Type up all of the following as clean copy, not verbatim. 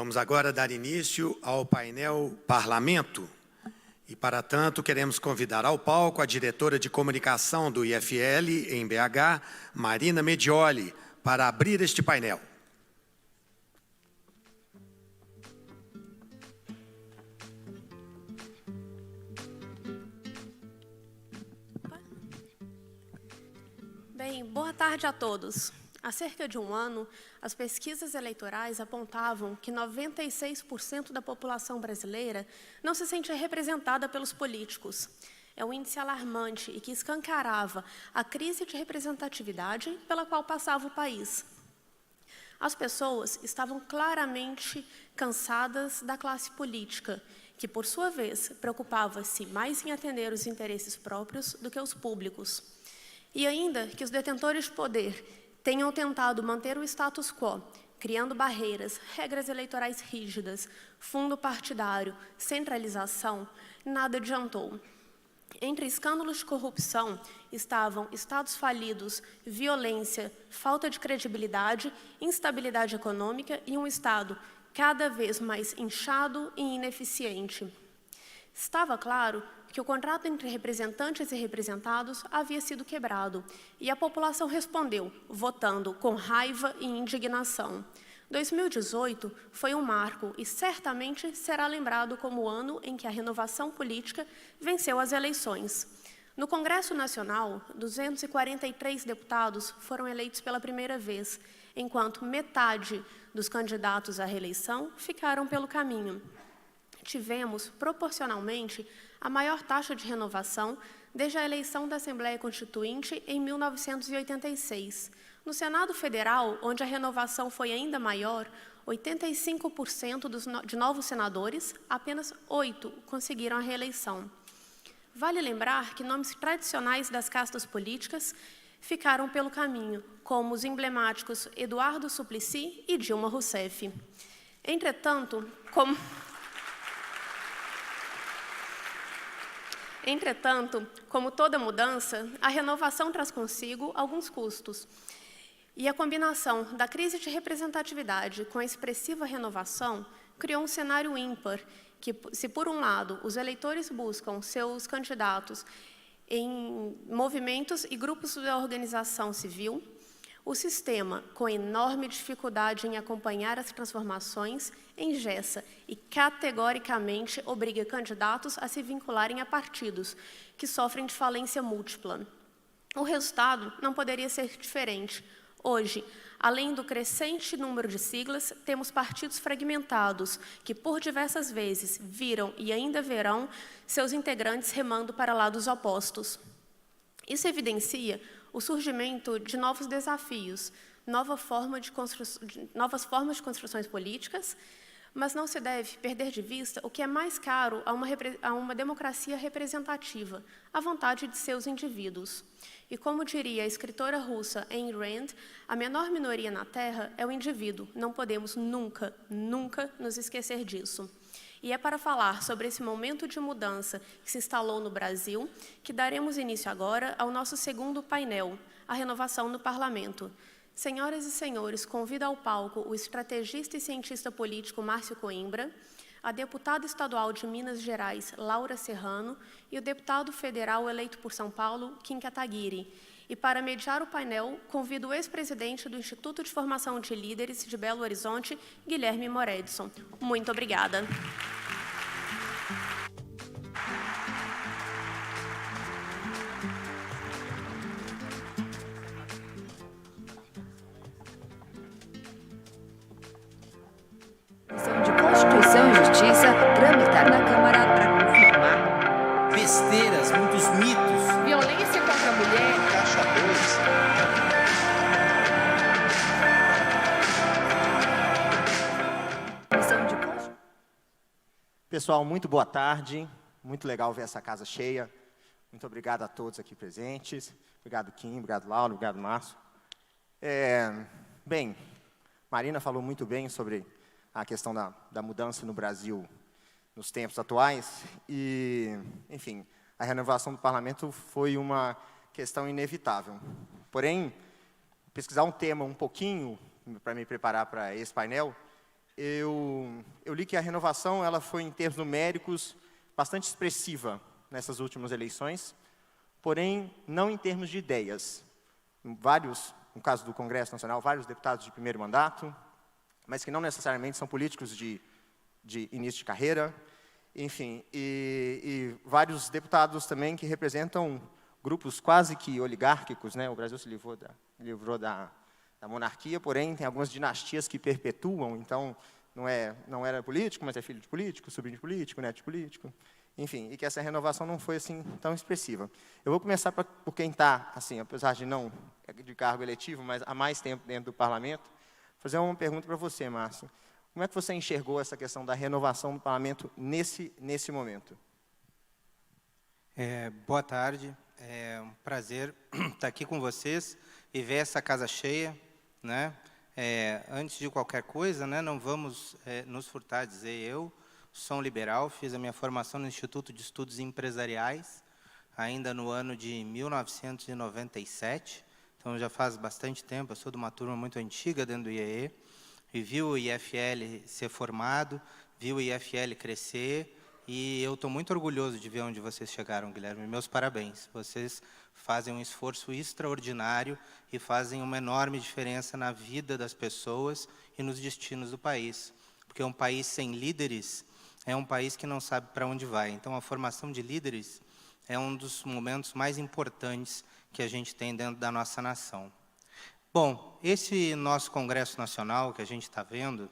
Vamos agora dar início ao painel Parlamento. E, para tanto, queremos convidar ao palco a diretora de comunicação do IFL em BH, Marina Medioli, para abrir este painel. Bem, boa tarde a todos. Há cerca de um ano, as pesquisas eleitorais apontavam que 96% da população brasileira não se sentia representada pelos políticos. É um índice alarmante e que escancarava a crise de representatividade pela qual passava o país. As pessoas estavam claramente cansadas da classe política, que, por sua vez, preocupava-se mais em atender os interesses próprios do que os públicos. E ainda que os detentores de poder tenham tentado manter o status quo, criando barreiras, regras eleitorais rígidas, fundo partidário, centralização, nada adiantou. Entre escândalos de corrupção estavam estados falidos, violência, falta de credibilidade, instabilidade econômica e um Estado cada vez mais inchado e ineficiente. Estava claro que o contrato entre representantes e representados havia sido quebrado, e a população respondeu, votando com raiva e indignação. 2018 foi um marco e certamente será lembrado como o ano em que a renovação política venceu as eleições. No Congresso Nacional, 243 deputados foram eleitos pela primeira vez, enquanto metade dos candidatos à reeleição ficaram pelo caminho. Tivemos, proporcionalmente, a maior taxa de renovação desde a eleição da Assembleia Constituinte em 1986. No Senado Federal, onde a renovação foi ainda maior, 85% de novos senadores, apenas 8 conseguiram a reeleição. Vale lembrar que nomes tradicionais das castas políticas ficaram pelo caminho, como os emblemáticos Eduardo Suplicy e Dilma Rousseff. Entretanto, como toda mudança, a renovação traz consigo alguns custos. E a combinação da crise de representatividade com a expressiva renovação criou um cenário ímpar, que, se por um lado os eleitores buscam seus candidatos em movimentos e grupos da organização civil, o sistema, com enorme dificuldade em acompanhar as transformações, engessa e categoricamente obriga candidatos a se vincularem a partidos que sofrem de falência múltipla. O resultado não poderia ser diferente. Hoje, além do crescente número de siglas, temos partidos fragmentados que, por diversas vezes, viram e ainda verão seus integrantes remando para lados opostos. Isso evidencia o surgimento de novos desafios, novas formas de construções políticas, mas não se deve perder de vista o que é mais caro a uma democracia representativa, a vontade de seus indivíduos. E como diria a escritora russa Ayn Rand, a menor minoria na Terra é o indivíduo. Não podemos nunca, nunca nos esquecer disso. E é para falar sobre esse momento de mudança que se instalou no Brasil que daremos início agora ao nosso segundo painel, a renovação no Parlamento. Senhoras e senhores, convido ao palco o estrategista e cientista político Márcio Coimbra, a deputada estadual de Minas Gerais, Laura Serrano, e o deputado federal eleito por São Paulo, Kim Kataguiri. E para mediar o painel, convido o ex-presidente do Instituto de Formação de Líderes de Belo Horizonte, Guilherme Moredson. Muito obrigada. De Constituição e Justiça tramitar na Câmara para confirmar besteiras, muitos mitos, violência contra a mulher, caixa 2. Pessoal, muito boa tarde. Muito legal ver essa casa cheia. Muito obrigado a todos aqui presentes. Obrigado, Kim. Obrigado, Laura. Obrigado, Márcio. Bem, Marina falou muito bem sobre a questão da mudança no Brasil nos tempos atuais. E, enfim, a renovação do parlamento foi uma questão inevitável. Porém, pesquisar um tema um pouquinho, para me preparar para esse painel, eu eu li que a renovação ela foi, em termos numéricos, bastante expressiva nessas últimas eleições, porém, não em termos de ideias. Vários, no caso do Congresso Nacional, vários deputados de primeiro mandato, mas que não necessariamente são políticos de início de carreira, enfim, e vários deputados também que representam grupos quase que oligárquicos, né? O Brasil se livrou da monarquia, porém tem algumas dinastias que perpetuam, então não era político, mas é filho de político, sobrinho de político, neto de político, enfim, e que essa renovação não foi assim tão expressiva. Eu vou começar por quem está, assim, apesar de não de cargo eletivo, mas há mais tempo dentro do parlamento, fazer uma pergunta para você, Márcio. Como é que você enxergou essa questão da renovação do parlamento nesse momento? Boa tarde, é um prazer estar aqui com vocês e ver essa casa cheia, né? Antes de qualquer coisa, né, não vamos nos furtar a dizer, eu sou um liberal, fiz a minha formação no Instituto de Estudos Empresariais, ainda no ano de 1997, então já faz bastante tempo, eu sou de uma turma muito antiga dentro do IEE, e vi o IFL ser formado, vi o IFL crescer, e eu estou muito orgulhoso de ver onde vocês chegaram, Guilherme. Meus parabéns. Vocês fazem um esforço extraordinário e fazem uma enorme diferença na vida das pessoas e nos destinos do país. Porque um país sem líderes é um país que não sabe para onde vai. Então, a formação de líderes é um dos momentos mais importantes que a gente tem dentro da nossa nação. Bom, esse nosso Congresso Nacional que a gente está vendo,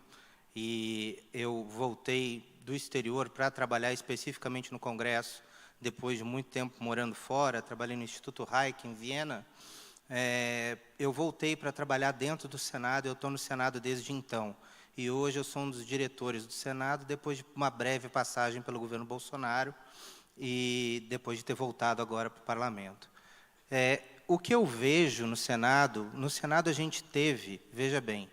e eu voltei do exterior para trabalhar especificamente no Congresso, depois de muito tempo morando fora, trabalhei no Instituto Reich, em Viena, eu voltei para trabalhar dentro do Senado, eu estou no Senado desde então. E hoje eu sou um dos diretores do Senado, depois de uma breve passagem pelo governo Bolsonaro, e depois de ter voltado agora para o Parlamento. O que eu vejo no Senado a gente teve, veja bem,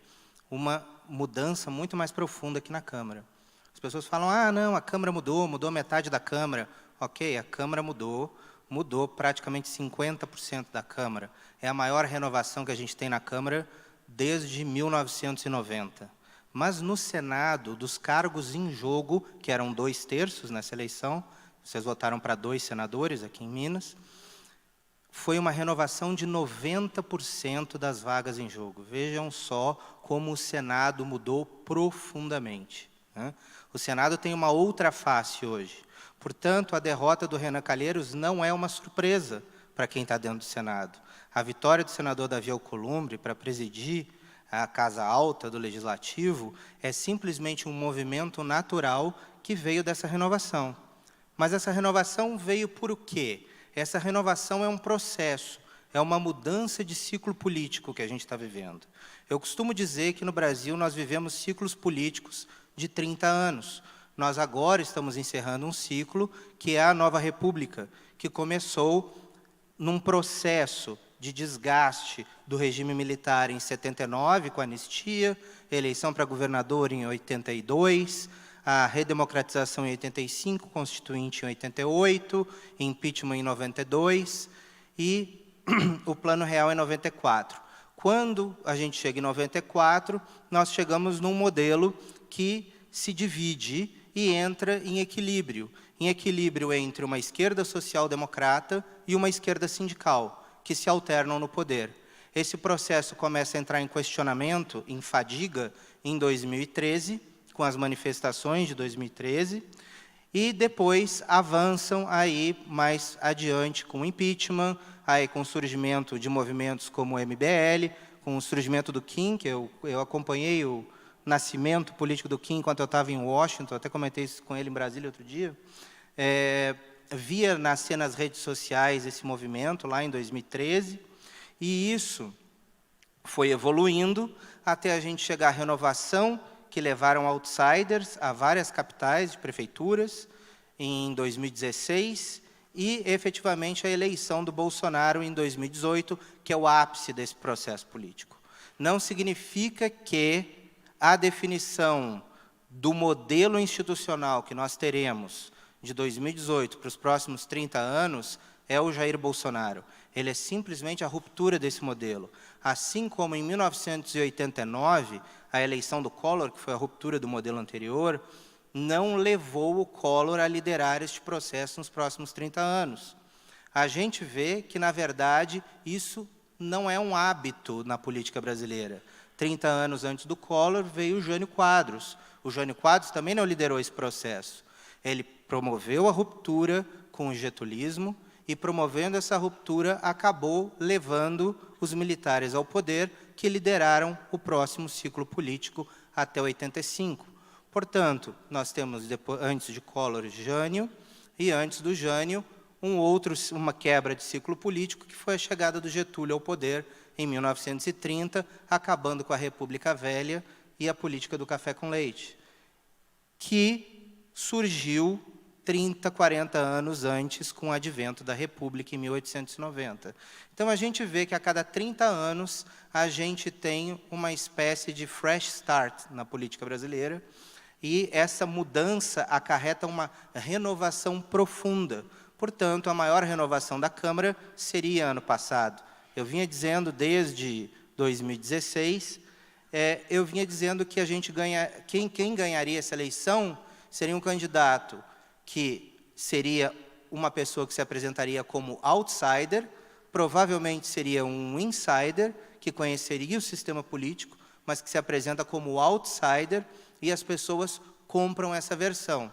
uma mudança muito mais profunda que na Câmara. As pessoas falam, não, a Câmara mudou metade da Câmara. Ok, a Câmara mudou praticamente 50% da Câmara. É a maior renovação que a gente tem na Câmara desde 1990. Mas no Senado, dos cargos em jogo, que eram 2/3 nessa eleição, vocês votaram para 2 senadores aqui em Minas, foi uma renovação de 90% das vagas em jogo. Vejam só como o Senado mudou profundamente, né? O Senado tem uma outra face hoje. Portanto, a derrota do Renan Calheiros não é uma surpresa para quem está dentro do Senado. A vitória do senador Davi Alcolumbre para presidir a Casa Alta do Legislativo é simplesmente um movimento natural que veio dessa renovação. Mas essa renovação veio por o quê? Essa renovação é um processo, é uma mudança de ciclo político que a gente está vivendo. Eu costumo dizer que no Brasil nós vivemos ciclos políticos de 30 anos. Nós agora estamos encerrando um ciclo que é a Nova República, que começou num processo de desgaste do regime militar em 79, com a anistia, eleição para governador em 82, a redemocratização em 85, constituinte em 88, impeachment em 92 e o Plano Real em 94. Quando a gente chega em 94, nós chegamos num modelo que se divide e entra em equilíbrio entre uma esquerda social-democrata e uma esquerda sindical, que se alternam no poder. Esse processo começa a entrar em questionamento, em fadiga, em 2013, com as manifestações de 2013, e depois avançam aí mais adiante com o impeachment, aí com o surgimento de movimentos como o MBL, com o surgimento do Kim, que eu acompanhei o nascimento político do Kim enquanto eu estava em Washington, até comentei isso com ele em Brasília outro dia, via nascer nas redes sociais esse movimento lá em 2013, e isso foi evoluindo até a gente chegar à renovação, que levaram outsiders a várias capitais de prefeituras em 2016 e, efetivamente, a eleição do Bolsonaro em 2018, que é o ápice desse processo político. Não significa que a definição do modelo institucional que nós teremos de 2018 para os próximos 30 anos é o Jair Bolsonaro. Ele é simplesmente a ruptura desse modelo. Assim como em 1989, a eleição do Collor, que foi a ruptura do modelo anterior, não levou o Collor a liderar este processo nos próximos 30 anos. A gente vê que, na verdade, isso não é um hábito na política brasileira. 30 anos antes do Collor veio o Jânio Quadros. O Jânio Quadros também não liderou esse processo. Ele promoveu a ruptura com o getulismo e, promovendo essa ruptura, acabou levando os militares ao poder, que lideraram o próximo ciclo político até 85. Portanto, nós temos, depois, antes de Collor, Jânio, e antes do Jânio, uma quebra de ciclo político, que foi a chegada do Getúlio ao poder em 1930, acabando com a República Velha e a política do café com leite, que surgiu 30, 40 anos antes, com o advento da República, em 1890. Então, a gente vê que a cada 30 anos a gente tem uma espécie de fresh start na política brasileira, e essa mudança acarreta uma renovação profunda. Portanto, a maior renovação da Câmara seria ano passado. Eu vinha dizendo desde 2016, eu vinha dizendo que a gente quem ganharia essa eleição seria um candidato que seria uma pessoa que se apresentaria como outsider, provavelmente seria um insider, que conheceria o sistema político, mas que se apresenta como outsider, e as pessoas compram essa versão.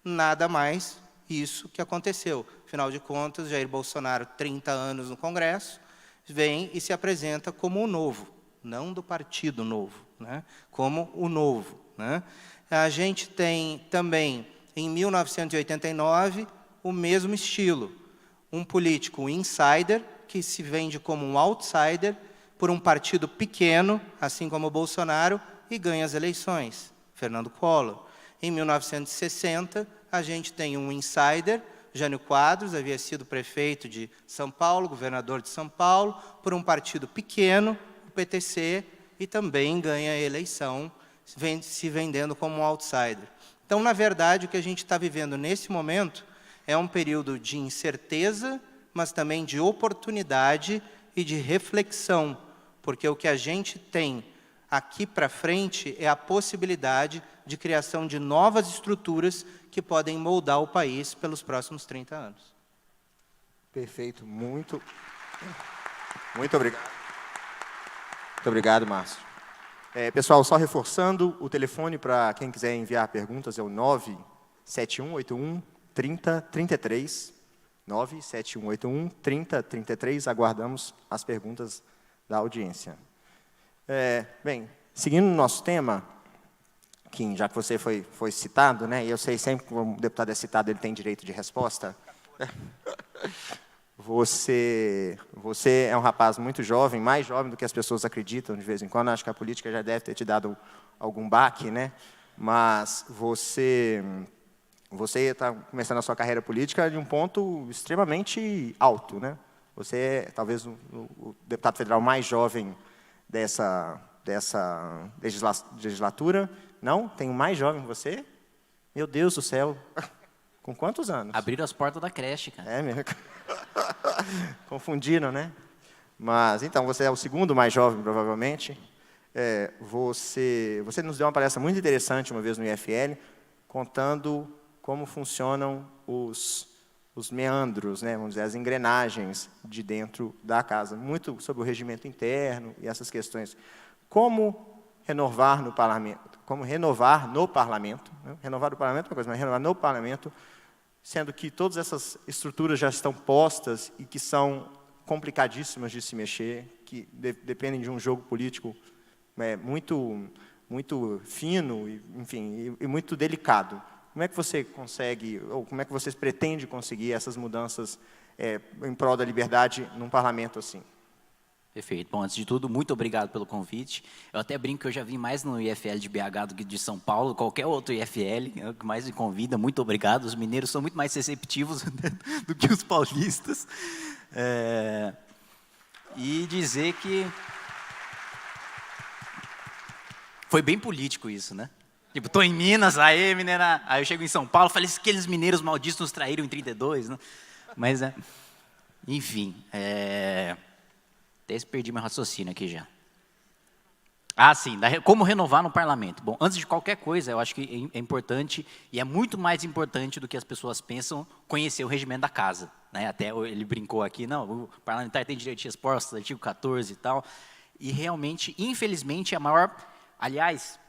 Nada mais isso que aconteceu. Afinal de contas, Jair Bolsonaro, 30 anos no Congresso, vem e se apresenta como o novo, não do Partido Novo, né? Como o novo, né? A gente tem também, em 1989, o mesmo estilo. Um político insider, que se vende como um outsider, por um partido pequeno, assim como o Bolsonaro, e ganha as eleições. Fernando Collor. Em 1960, a gente tem um insider, Jânio Quadros, havia sido prefeito de São Paulo, governador de São Paulo, por um partido pequeno, o PTC, e também ganha a eleição, se vendendo como um outsider. Então, na verdade, o que a gente está vivendo nesse momento é um período de incerteza, mas também de oportunidade e de reflexão, porque o que a gente tem aqui para frente é a possibilidade de criação de novas estruturas que podem moldar o país pelos próximos 30 anos. Perfeito, muito obrigado. Muito obrigado, Márcio. Pessoal, só reforçando, o telefone para quem quiser enviar perguntas é o 97181-3033. 97181-3033. Aguardamos as perguntas da audiência. Bem, seguindo o nosso tema, Kim, já que você foi citado, né, e eu sei sempre que o deputado é citado, ele tem direito de resposta. Você é um rapaz muito jovem, mais jovem do que as pessoas acreditam de vez em quando. Acho que a política já deve ter te dado algum baque, né? Mas você está começando a sua carreira política de um ponto extremamente alto, né? Você é talvez o deputado federal mais jovem dessa legislatura. Não? Tem um mais jovem que você? Meu Deus do céu. Com quantos anos? Abriram as portas da creche, cara. É mesmo. Confundiram, né? Mas, então, você é o segundo mais jovem, provavelmente. Você nos deu uma palestra muito interessante uma vez no IFL, contando como funcionam os meandros, né? Vamos dizer, as engrenagens de dentro da casa. Muito sobre o regimento interno e essas questões. Como renovar no parlamento? Como renovar no parlamento? Né? Renovar no parlamento é uma coisa, mas renovar no parlamento, sendo que todas essas estruturas já estão postas e que são complicadíssimas de se mexer, que dependem de um jogo político muito fino, enfim, e muito delicado. Como é que você consegue, ou como é que você pretende conseguir essas mudanças em prol da liberdade num parlamento assim? Perfeito. Bom, antes de tudo, muito obrigado pelo convite. Eu até brinco que eu já vim mais no IFL de BH do que de São Paulo, qualquer outro IFL, é o que mais me convida. Muito obrigado. Os mineiros são muito mais receptivos do que os paulistas. E dizer que foi bem político isso, né? Tipo, tô em Minas, aí mineira, aí eu chego em São Paulo, falei, aqueles mineiros malditos nos traíram em 32, né? Mas, enfim, até perdi meu raciocínio aqui já. Ah, sim, como renovar no parlamento. Bom, antes de qualquer coisa, eu acho que é importante, e é muito mais importante do que as pessoas pensam, conhecer o regimento da casa. Né? Até ele brincou aqui, não, o parlamentar tem direito de resposta, artigo 14 e tal. E realmente, infelizmente, a maior... Aliás,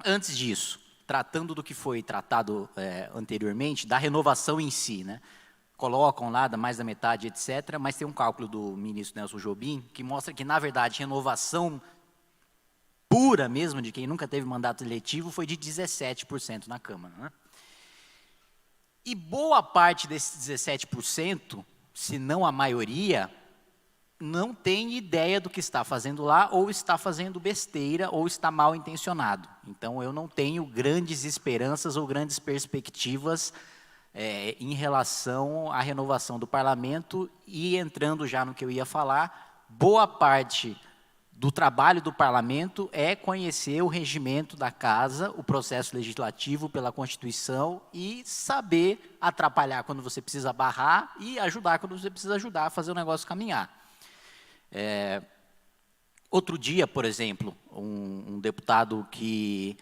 antes disso, tratando do que foi tratado anteriormente, da renovação em si, né? Colocam lá mais da metade, etc., mas tem um cálculo do ministro Nelson Jobim que mostra que, na verdade, renovação pura mesmo, de quem nunca teve mandato eletivo, foi de 17% na Câmara. Né? E boa parte desses 17%, se não a maioria, não tem ideia do que está fazendo lá, ou está fazendo besteira, ou está mal intencionado. Então, eu não tenho grandes esperanças ou grandes perspectivas em relação à renovação do parlamento, e entrando já no que eu ia falar, boa parte do trabalho do parlamento é conhecer o regimento da casa, o processo legislativo pela Constituição e saber atrapalhar quando você precisa barrar e ajudar quando você precisa ajudar a fazer o negócio caminhar. Outro dia, por exemplo, um deputado que...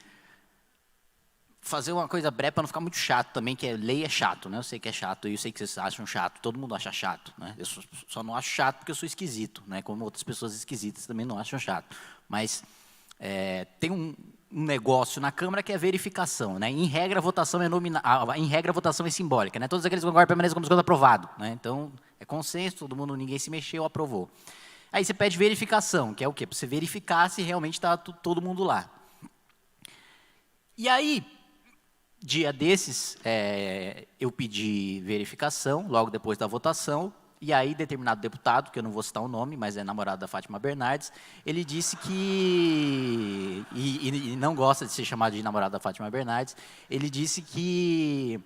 Fazer uma coisa breve para não ficar muito chato também, que lei é chato, né? Eu sei que é chato, eu sei que vocês acham chato, todo mundo acha chato, né? Eu só não acho chato porque eu sou esquisito, né? Como outras pessoas esquisitas também não acham chato. Mas tem um negócio na Câmara que é verificação, né? Em regra, a votação é em regra, a votação é simbólica, né? Todos aqueles que concordam permanecem como se fosse aprovado, né? Então, é consenso, todo mundo, ninguém se mexeu, aprovou. Aí você pede verificação, que é o quê? Para você verificar se realmente está todo mundo lá. E aí, dia desses, eu pedi verificação, logo depois da votação, e aí determinado deputado, que eu não vou citar o nome, mas é namorado da Fátima Bernardes, ele disse que, e não gosta de ser chamado de namorado da Fátima Bernardes, ele disse que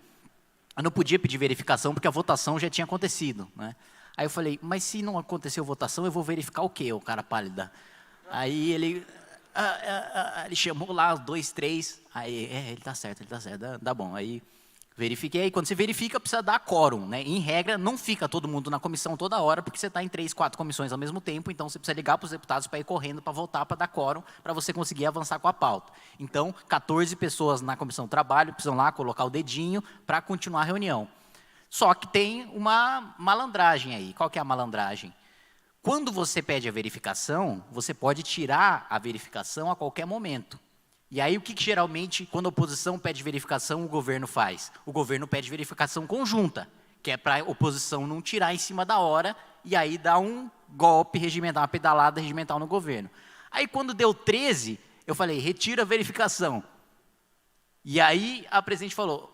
eu não podia pedir verificação porque a votação já tinha acontecido. Né? Aí eu falei, mas se não aconteceu votação, eu vou verificar o quê, o cara pálida? Aí ele chamou lá os 2, 3, aí ele tá certo, dá bom. Aí verifiquei, aí quando você verifica, precisa dar quórum, né? Em regra, não fica todo mundo na comissão toda hora, porque você está em 3, 4 comissões ao mesmo tempo, então você precisa ligar para os deputados para ir correndo, para votar, para dar quórum, para você conseguir avançar com a pauta. Então, 14 pessoas na comissão do trabalho precisam lá colocar o dedinho para continuar a reunião. Só que tem uma malandragem aí. Qual que é a malandragem? Quando você pede a verificação, você pode tirar a verificação a qualquer momento. E aí, o que geralmente, quando a oposição pede verificação, o governo faz? O governo pede verificação conjunta, que é para a oposição não tirar em cima da hora, e aí dá um golpe regimental, uma pedalada regimental no governo. Aí, quando deu 13, eu falei, retira a verificação. E aí, a presidente falou,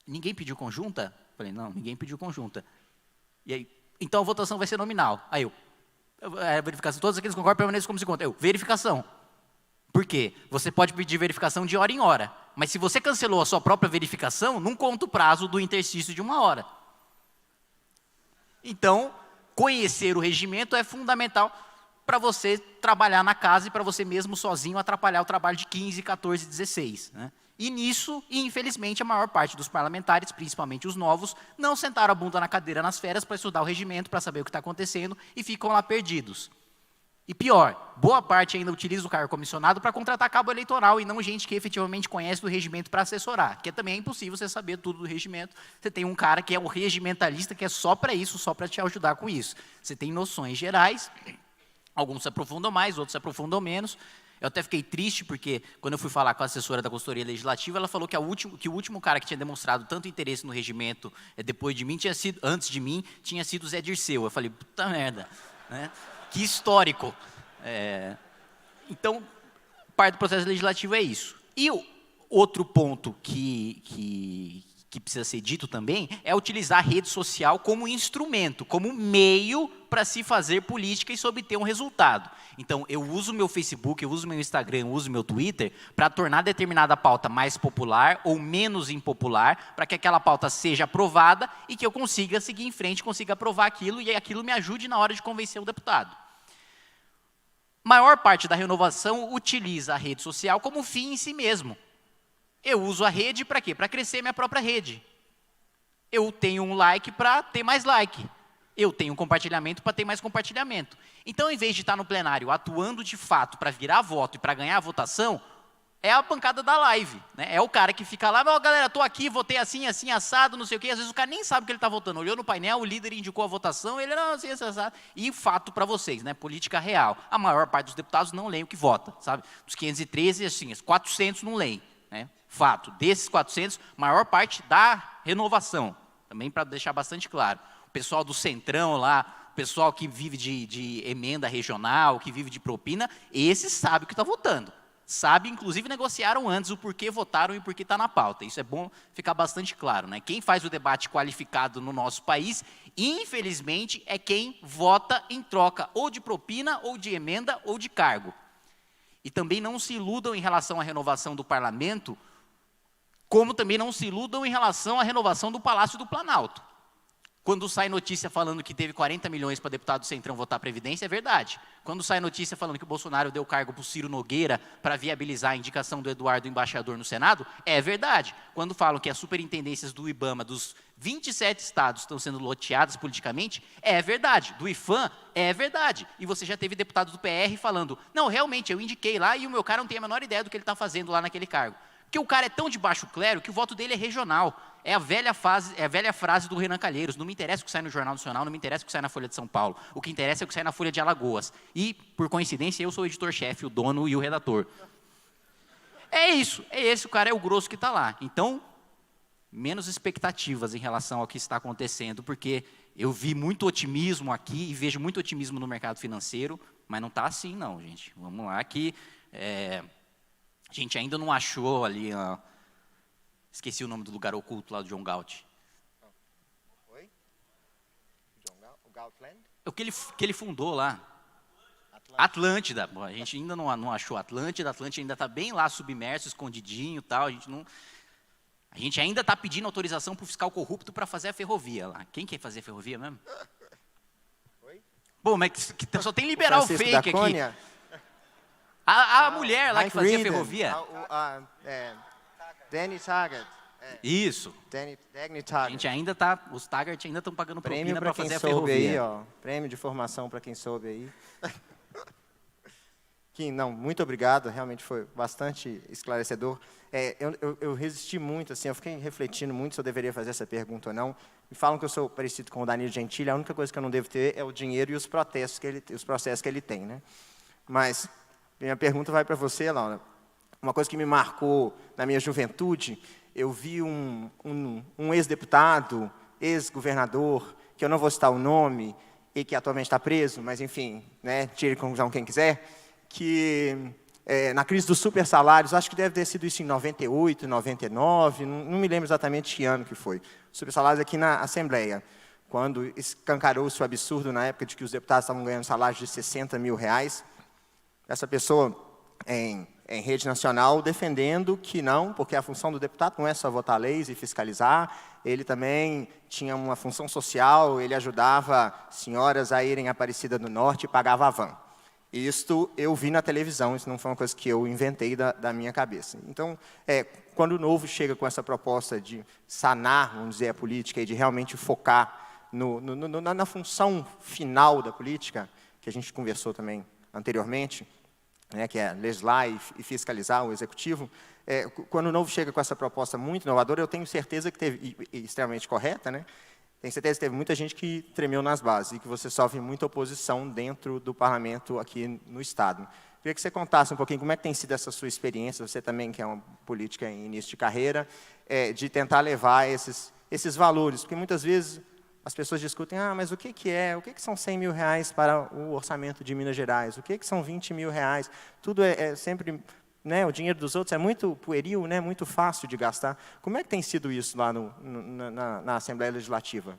ninguém pediu conjunta? Eu falei, não, ninguém pediu conjunta. E aí, então a votação vai ser nominal. Aí verificação, todos aqueles que concordam permanecem como se conta. Verificação. Por quê? Você pode pedir verificação de hora em hora, mas se você cancelou a sua própria verificação, não conta o prazo do interstício de 1 hora. Então, conhecer o regimento é fundamental para você trabalhar na casa e para você mesmo sozinho atrapalhar o trabalho de 15, 14, 16. Né? E nisso, infelizmente, a maior parte dos parlamentares, principalmente os novos, não sentaram a bunda na cadeira nas férias para estudar o regimento, para saber o que está acontecendo e ficam lá perdidos. E pior, boa parte ainda utiliza o cargo comissionado para contratar cabo eleitoral e não gente que efetivamente conhece do regimento para assessorar, que também é impossível você saber tudo do regimento. Você tem um cara que é o regimentalista, que é só para isso, só para te ajudar com isso. Você tem noções gerais, alguns se aprofundam mais, outros se aprofundam menos. Eu até fiquei triste, porque quando eu fui falar com a assessora da consultoria legislativa, ela falou que o último cara que tinha demonstrado tanto interesse no regimento depois de mim, antes de mim, tinha sido o Zé Dirceu. Eu falei, puta merda, né? Que histórico. Então, parte do processo legislativo é isso. E o outro ponto que precisa ser dito também é utilizar a rede social como instrumento, como meio para se fazer política e se obter um resultado. Então, eu uso o meu Facebook, eu uso o meu Instagram, eu uso o meu Twitter para tornar determinada pauta mais popular ou menos impopular, para que aquela pauta seja aprovada e que eu consiga seguir em frente, consiga aprovar aquilo e aquilo me ajude na hora de convencer o deputado. Maior parte da renovação utiliza a rede social como fim em si mesmo. Eu uso a rede para quê? Para crescer minha própria rede. Eu tenho um like para ter mais like. eu tenho compartilhamento para ter mais compartilhamento. Então, em vez de estar no plenário atuando de fato para virar voto e para ganhar a votação, é a pancada da live, né? É o cara que fica lá, oh, galera, estou aqui, votei assim, assim, assado, não sei o quê. Às vezes o cara nem sabe o que ele está votando. Olhou no painel, o líder indicou a votação, ele não, assim, assim, assado. E fato para vocês, né? Política real. A maior parte dos deputados não leem o que vota, sabe? Dos 513, assim, os 400 não leem, né? Fato. Desses 400, maior parte da renovação. Também para deixar bastante claro. O pessoal do Centrão lá, o pessoal que vive de emenda regional, que vive de propina, esses sabem o que está votando. Sabe, inclusive negociaram antes o porquê votaram e porquê está na pauta. Isso é bom ficar bastante claro, né? Quem faz o debate qualificado no nosso país, infelizmente, é quem vota em troca ou de propina, ou de emenda, ou de cargo. E também não se iludam em relação à renovação do parlamento, como também não se iludam em relação à renovação do Palácio do Planalto. Quando sai notícia falando que teve 40 milhões para deputado do Centrão votar a Previdência, é verdade. Quando sai notícia falando que o Bolsonaro deu cargo para o Ciro Nogueira para viabilizar a indicação do Eduardo embaixador no Senado, é verdade. Quando falam que as superintendências do IBAMA dos 27 estados estão sendo loteadas politicamente, é verdade. Do IFAM, é verdade. E você já teve deputado do PR falando, não, realmente, eu indiquei lá e o meu cara não tem a menor ideia do que ele está fazendo lá naquele cargo. Porque o cara é tão de baixo clero que o voto dele é regional. É a velha frase do Renan Calheiros, não me interessa o que sai no Jornal Nacional, não me interessa o que sai na Folha de São Paulo, o que interessa é o que sai na Folha de Alagoas. E, por coincidência, eu sou o editor-chefe, o dono e o redator. É isso, é esse o cara, é o grosso que está lá. Então, menos expectativas em relação ao que está acontecendo, porque eu vi muito otimismo aqui e vejo muito otimismo no mercado financeiro, mas não está assim não, gente. Vamos lá que a gente ainda não achou ali... Esqueci o nome do lugar oculto lá do John Galt. Oi? O Galtland? O que ele fundou lá. Atlântida. Bom, a gente ainda não achou Atlântida. Atlântida ainda está bem lá submerso, escondidinho e tal. A gente ainda está pedindo autorização para o fiscal corrupto para fazer a ferrovia lá. Quem quer fazer a ferrovia mesmo? Oi? Bom, mas só tem liberal fake aqui. A mulher lá que fazia a ferrovia. Danny Taggart. Isso. Danny Taggart. A gente ainda está, os Taggart ainda estão pagando propina para fazer a ferrovia. Aí, ó, prêmio de formação para quem soube aí. Kim, não, muito obrigado, realmente foi bastante esclarecedor. Eu resisti muito, assim, eu fiquei refletindo muito se eu deveria fazer essa pergunta ou não. Me falam que eu sou parecido com o Danilo Gentili, a única coisa que eu não devo ter é o dinheiro e os processos que ele tem, né? Mas minha pergunta vai para você, Laura. Uma coisa que me marcou na minha juventude, eu vi um ex-deputado, ex-governador, que eu não vou citar o nome, e que atualmente está preso, mas, enfim, né, tire conclusão quem quiser, que na crise dos supersalários, acho que deve ter sido isso em 98, 99, não me lembro exatamente que ano que foi. Supersalários aqui na Assembleia, quando escancarou-se o absurdo na época de que os deputados estavam ganhando salários de 60 mil reais. Essa pessoa, em rede nacional, defendendo que não, porque a função do deputado não é só votar leis e fiscalizar, ele também tinha uma função social, ele ajudava senhoras a irem à Aparecida do Norte e pagava a van. Isto eu vi na televisão, isso não foi uma coisa que eu inventei da minha cabeça. Então, quando o Novo chega com essa proposta de sanar, vamos dizer, a política e de realmente focar na função final da política, que a gente conversou também anteriormente, né, que é legislar e fiscalizar o executivo, quando o Novo chega com essa proposta muito inovadora, eu tenho certeza que teve, e extremamente correta, né, tenho certeza que teve muita gente que tremeu nas bases e que você sofre muita oposição dentro do parlamento aqui no Estado. Queria que você contasse um pouquinho como é que tem sido essa sua experiência, você também que é uma política em início de carreira, de tentar levar esses valores, porque muitas vezes as pessoas discutem, mas o que são 100 mil reais para o orçamento de Minas Gerais? O que são 20 mil reais? Tudo é sempre, né, o dinheiro dos outros é muito pueril, né, muito fácil de gastar. Como é que tem sido isso lá na Assembleia Legislativa?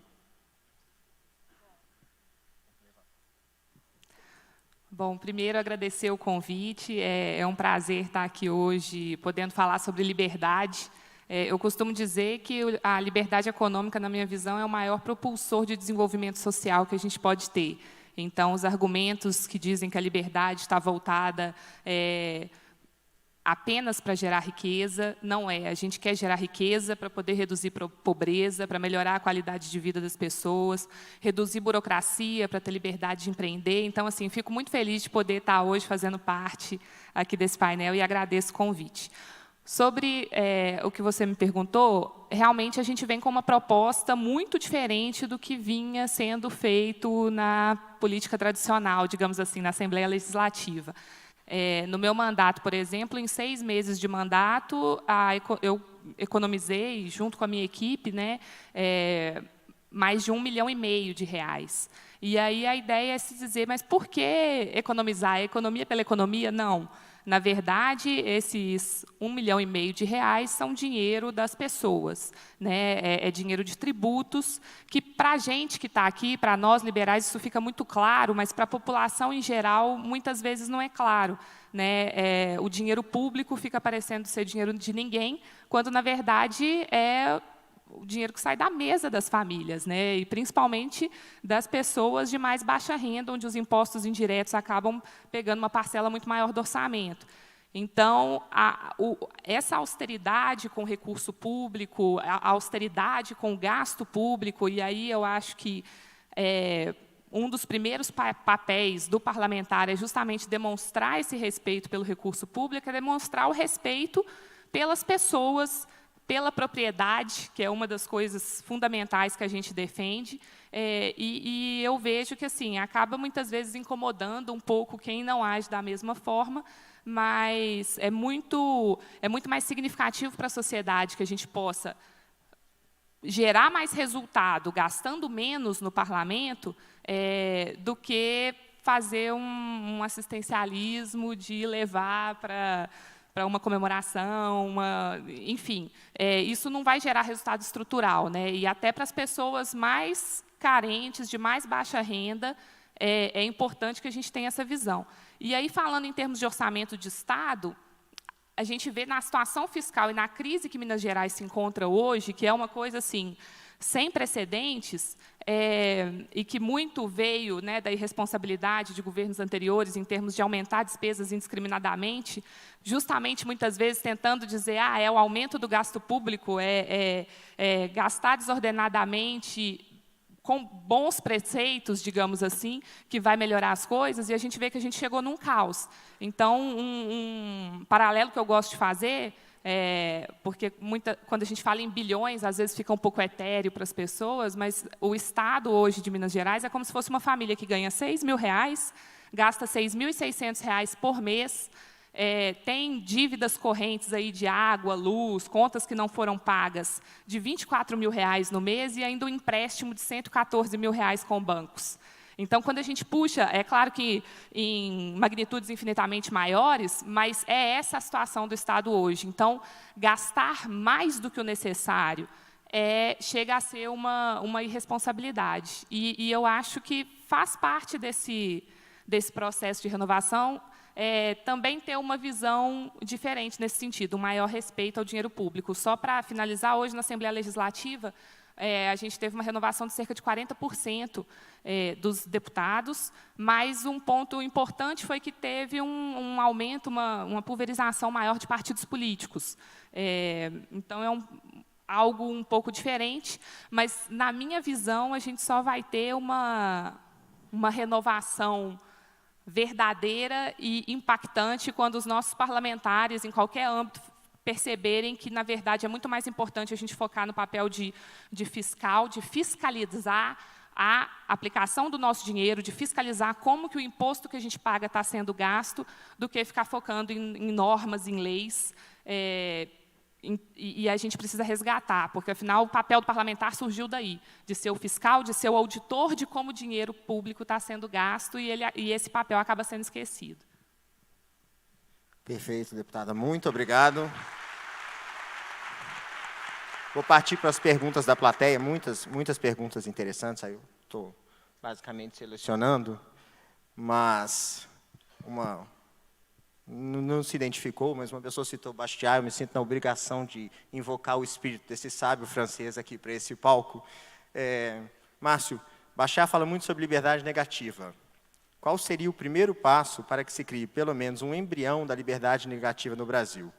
Bom, primeiro agradecer o convite, é um prazer estar aqui hoje podendo falar sobre liberdade. Eu costumo dizer que a liberdade econômica, na minha visão, é o maior propulsor de desenvolvimento social que a gente pode ter. Então, os argumentos que dizem que a liberdade está voltada apenas para gerar riqueza, não é. A gente quer gerar riqueza para poder reduzir pobreza, para melhorar a qualidade de vida das pessoas, reduzir burocracia para ter liberdade de empreender. Então, assim, fico muito feliz de poder estar hoje fazendo parte aqui desse painel e agradeço o convite. Sobre o que você me perguntou, realmente a gente vem com uma proposta muito diferente do que vinha sendo feito na política tradicional, digamos assim, na Assembleia Legislativa. No meu mandato, por exemplo, em 6 meses de mandato, eu economizei, junto com a minha equipe, né, mais de R$ 1,5 milhão de reais. E aí a ideia é se dizer, mas por que economizar? É economia pela economia? Não. Na verdade, esses R$ 1,5 milhão de reais são dinheiro das pessoas, né? É dinheiro de tributos, que para a gente que está aqui, para nós liberais, isso fica muito claro, mas para a população em geral, muitas vezes não é claro, né? O dinheiro público fica parecendo ser dinheiro de ninguém, quando, na verdade, é o dinheiro que sai da mesa das famílias, né? E principalmente das pessoas de mais baixa renda, onde os impostos indiretos acabam pegando uma parcela muito maior do orçamento. Então, essa austeridade com o recurso público, a austeridade com o gasto público, e aí eu acho que um dos primeiros papéis do parlamentar é justamente demonstrar esse respeito pelo recurso público, é demonstrar o respeito pelas pessoas, pela propriedade, que é uma das coisas fundamentais que a gente defende, e eu vejo que assim acaba muitas vezes incomodando um pouco quem não age da mesma forma, mas é muito mais significativo para a sociedade que a gente possa gerar mais resultado gastando menos no parlamento do que fazer um assistencialismo de levar para uma comemoração, enfim, isso não vai gerar resultado estrutural, né? E até para as pessoas mais carentes, de mais baixa renda, é importante que a gente tenha essa visão. E aí, falando em termos de orçamento de Estado, a gente vê na situação fiscal e na crise que Minas Gerais se encontra hoje, que é uma coisa assim, sem precedentes, e que muito veio, né, da irresponsabilidade de governos anteriores em termos de aumentar despesas indiscriminadamente, justamente, muitas vezes, tentando dizer o aumento do gasto público, gastar desordenadamente, com bons preceitos, digamos assim, que vai melhorar as coisas, e a gente vê que a gente chegou num caos. Então, um paralelo que eu gosto de fazer, porque quando a gente fala em bilhões, às vezes fica um pouco etéreo para as pessoas, mas o Estado hoje de Minas Gerais é como se fosse uma família que ganha R$ 6.000, gasta R$ 6.600 por mês, tem dívidas correntes aí de água, luz, contas que não foram pagas de R$ 24.000 no mês e ainda um empréstimo de R$ 114.000 com bancos. Então, quando a gente puxa, é claro que em magnitudes infinitamente maiores, mas é essa a situação do Estado hoje. Então, gastar mais do que o necessário chega a ser uma irresponsabilidade. E eu acho que faz parte desse processo de renovação também ter uma visão diferente nesse sentido, um maior respeito ao dinheiro público. Só para finalizar, hoje na Assembleia Legislativa, a gente teve uma renovação de cerca de 40% dos deputados, mas um ponto importante foi que teve um aumento, uma pulverização maior de partidos políticos. Então, é algo um pouco diferente, mas, na minha visão, a gente só vai ter uma renovação verdadeira e impactante quando os nossos parlamentares, em qualquer âmbito, perceberem que, na verdade, é muito mais importante a gente focar no papel de fiscal, de fiscalizar a aplicação do nosso dinheiro, de fiscalizar como que o imposto que a gente paga está sendo gasto, do que ficar focando em normas, em leis, e a gente precisa resgatar, porque, afinal, o papel do parlamentar surgiu daí, de ser o fiscal, de ser o auditor de como o dinheiro público está sendo gasto, e esse papel acaba sendo esquecido. Perfeito, deputada. Muito obrigado. Vou partir para as perguntas da plateia, muitas perguntas interessantes, aí eu estou basicamente selecionando, mas não se identificou, mas uma pessoa citou Bastiat, eu me sinto na obrigação de invocar o espírito desse sábio francês aqui para esse palco. Márcio, Bastiat fala muito sobre liberdade negativa. qual seria o primeiro passo para que se crie, pelo menos, um embrião da liberdade negativa no Brasil?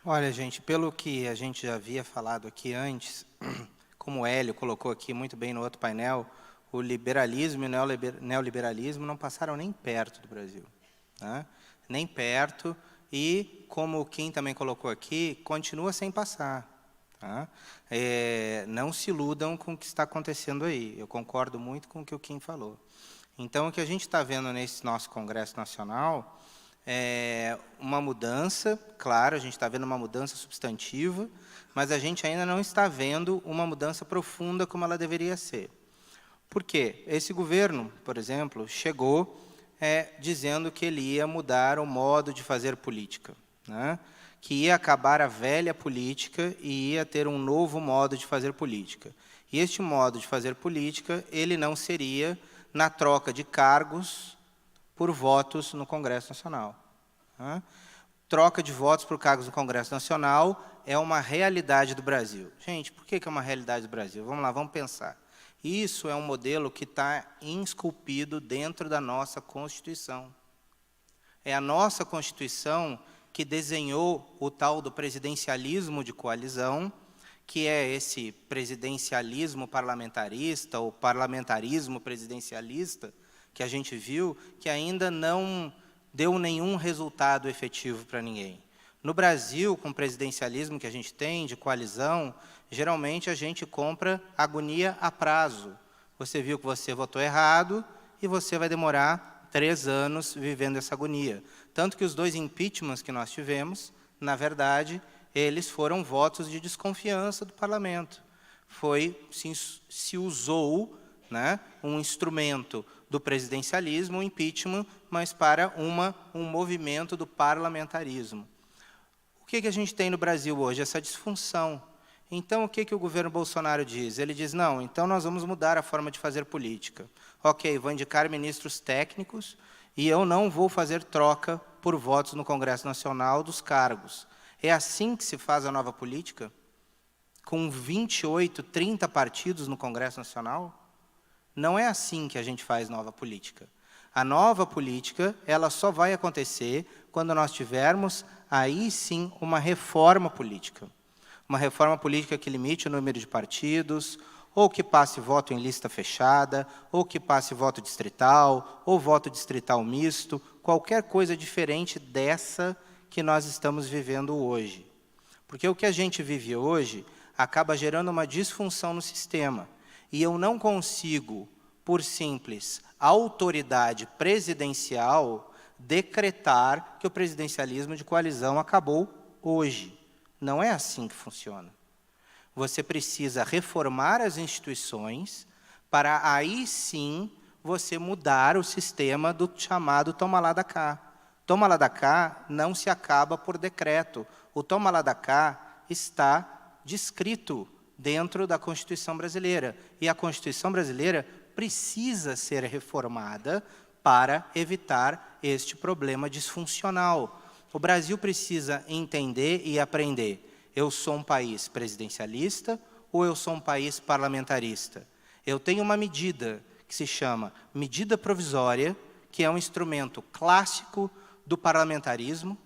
Olha, gente, pelo que a gente já havia falado aqui antes, como o Hélio colocou aqui muito bem no outro painel, o liberalismo e o neoliberalismo não passaram nem perto do Brasil. Né? Nem perto, e, como o Kim também colocou aqui, continua sem passar. Tá? Não se iludam com o que está acontecendo aí. Eu concordo muito com o que o Kim falou. Então, o que a gente está vendo nesse nosso Congresso Nacional é uma mudança, claro, a gente está vendo uma mudança substantiva, mas a gente ainda não está vendo uma mudança profunda como ela deveria ser. Por quê? Esse governo, por exemplo, chegou dizendo que ele ia mudar o modo de fazer política, né? Que ia acabar a velha política e ia ter um novo modo de fazer política. E este modo de fazer política, ele não seria na troca de cargos por votos no Congresso Nacional. Né? Troca de votos por cargos no Congresso Nacional é uma realidade do Brasil. Gente, por que é uma realidade do Brasil? Vamos lá, vamos pensar. Isso é um modelo que está esculpido dentro da nossa Constituição. É a nossa Constituição que desenhou o tal do presidencialismo de coalizão, que é esse presidencialismo parlamentarista, ou parlamentarismo presidencialista, que a gente viu, que ainda não deu nenhum resultado efetivo para ninguém. No Brasil, com o presidencialismo que a gente tem, de coalizão, geralmente a gente compra agonia a prazo. Você viu que você votou errado e você vai demorar 3 anos vivendo essa agonia. Tanto que os 2 impeachments que nós tivemos, na verdade, eles foram votos de desconfiança do parlamento. Se usou, né, um instrumento do presidencialismo, o impeachment, mas para um movimento do parlamentarismo. O que a gente tem no Brasil hoje? Essa disfunção. Então, o que o governo Bolsonaro diz? Ele diz, não, então nós vamos mudar a forma de fazer política. Ok, vou indicar ministros técnicos e eu não vou fazer troca por votos no Congresso Nacional dos cargos. É assim que se faz a nova política? Com 28, 30 partidos no Congresso Nacional? Não é assim que a gente faz nova política. A nova política, ela só vai acontecer quando nós tivermos, aí sim, uma reforma política. Uma reforma política que limite o número de partidos, ou que passe voto em lista fechada, ou que passe voto distrital, ou voto distrital misto, qualquer coisa diferente dessa que nós estamos vivendo hoje. Porque o que a gente vive hoje acaba gerando uma disfunção no sistema. E eu não consigo, por simples autoridade presidencial, decretar que o presidencialismo de coalizão acabou hoje. Não é assim que funciona. Você precisa reformar as instituições para aí sim você mudar o sistema do chamado toma lá da cá. Toma lá da cá não se acaba por decreto. O toma lá da cá está descrito dentro da Constituição brasileira. E a Constituição brasileira precisa ser reformada para evitar este problema disfuncional. O Brasil precisa entender e aprender. Eu sou um país presidencialista ou eu sou um país parlamentarista? Eu tenho uma medida que se chama medida provisória, que é um instrumento clássico do parlamentarismo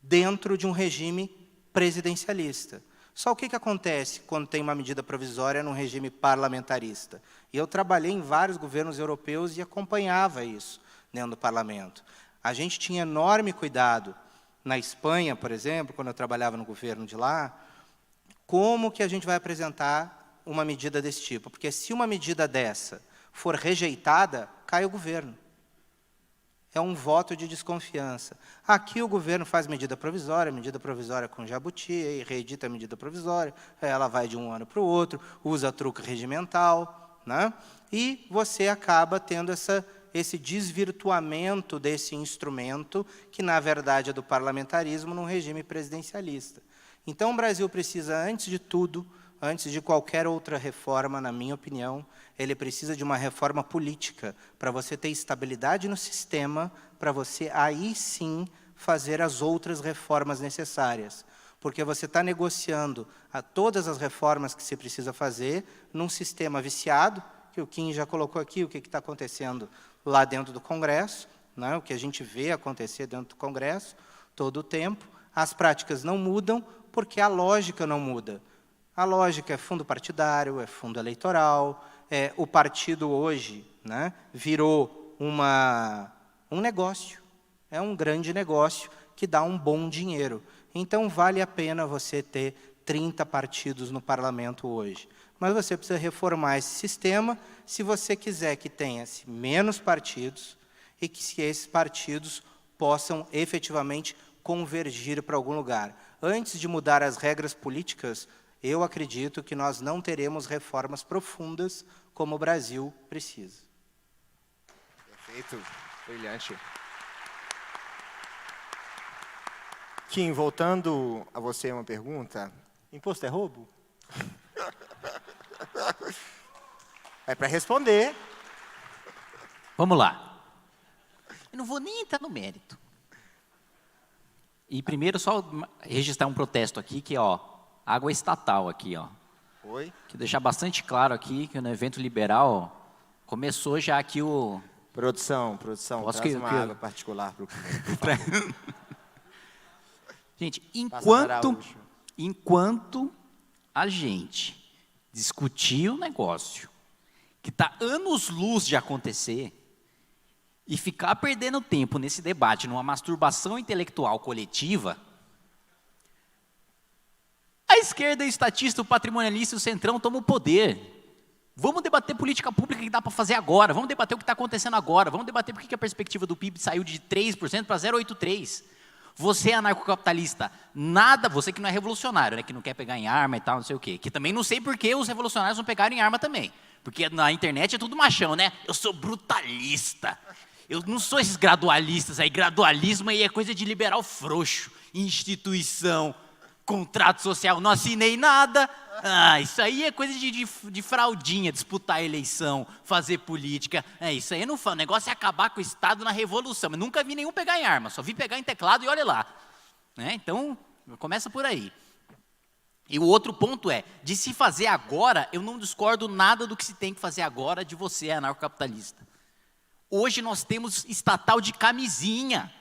dentro de um regime presidencialista. Só o que acontece quando tem uma medida provisória num regime parlamentarista? E eu trabalhei em vários governos europeus e acompanhava isso dentro do parlamento. A gente tinha enorme cuidado. Na Espanha, por exemplo, quando eu trabalhava no governo de lá, como que a gente vai apresentar uma medida desse tipo? Porque se uma medida dessa for rejeitada, cai o governo. É um voto de desconfiança. Aqui o governo faz medida provisória com jabuti, e reedita a medida provisória, ela vai de um ano para o outro, usa truque regimental, né? E você acaba tendo esse desvirtuamento desse instrumento, que, na verdade, é do parlamentarismo num regime presidencialista. Então, o Brasil precisa, antes de tudo, antes de qualquer outra reforma, na minha opinião, ele precisa de uma reforma política, para você ter estabilidade no sistema, para você, aí sim, fazer as outras reformas necessárias. Porque você está negociando todas as reformas que se precisa fazer num sistema viciado, que o Kim já colocou aqui, o que está acontecendo lá dentro do Congresso, né, o que a gente vê acontecer dentro do Congresso todo o tempo. As práticas não mudam porque a lógica não muda. A lógica é fundo partidário, é fundo eleitoral, o partido hoje, né, virou um negócio, é um grande negócio que dá um bom dinheiro. Então, vale a pena você ter 30 partidos no parlamento hoje. Mas você precisa reformar esse sistema se você quiser que tenha menos partidos e que esses partidos possam efetivamente convergir para algum lugar. Antes de mudar as regras políticas, eu acredito que nós não teremos reformas profundas como o Brasil precisa. Perfeito. Brilhante. Kim, voltando a você uma pergunta. Imposto é roubo? É para responder. Vamos lá. Eu não vou nem entrar no mérito. E primeiro só registrar um protesto aqui, que ó, água estatal aqui, ó. Oi? Que deixar bastante claro aqui que no evento liberal ó, começou já aqui o... Produção, Posso traz que- uma que- água particular para o Gente, Araújo. enquanto a gente discutir o negócio que está anos-luz de acontecer e ficar perdendo tempo nesse debate, numa masturbação intelectual coletiva, a esquerda, o estatista, o patrimonialista e o centrão tomam o poder. Vamos debater política pública que dá para fazer agora, vamos debater o que está acontecendo agora, vamos debater por que a perspectiva do PIB saiu de 3% para 0,83%. Você é anarcocapitalista, nada, você que não é revolucionário, né, que não quer pegar em arma e tal, não sei o quê, que também não sei por que os revolucionários não pegaram em arma também, porque na internet é tudo machão, né? Eu sou brutalista, eu não sou esses gradualistas aí, gradualismo aí é coisa de liberal frouxo, instituição, contrato social, não assinei nada. Ah, isso aí é coisa de fraldinha, disputar a eleição, fazer política. Isso aí não fala. O negócio é acabar com o Estado na revolução. Mas nunca vi nenhum pegar em arma, só vi pegar em teclado e olha lá. Então, começa por aí. E o outro ponto é, de se fazer agora, eu não discordo nada do que se tem que fazer agora de você, anarcocapitalista. Hoje nós temos estatal de camisinha.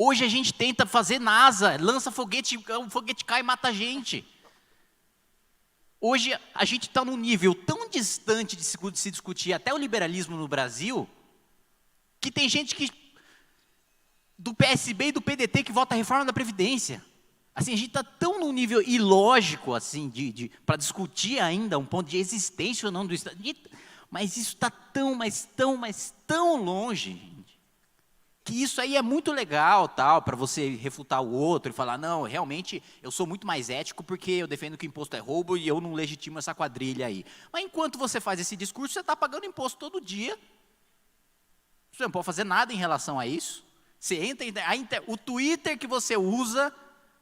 Hoje a gente tenta fazer NASA, lança foguete, o foguete cai e mata a gente. Hoje a gente está num nível tão distante de se discutir até o liberalismo no Brasil, que tem gente do PSB e do PDT que vota a reforma da Previdência. Assim, a gente está tão num nível ilógico assim, para discutir ainda um ponto de existência ou não do Estado. Mas isso está tão, mas tão longe, gente, que isso aí é muito legal, tal, para você refutar o outro e falar, não, realmente eu sou muito mais ético porque eu defendo que o imposto é roubo e eu não legitimo essa quadrilha aí. Mas enquanto você faz esse discurso, você está pagando imposto todo dia. Você não pode fazer nada em relação a isso. Você entra, o Twitter que você usa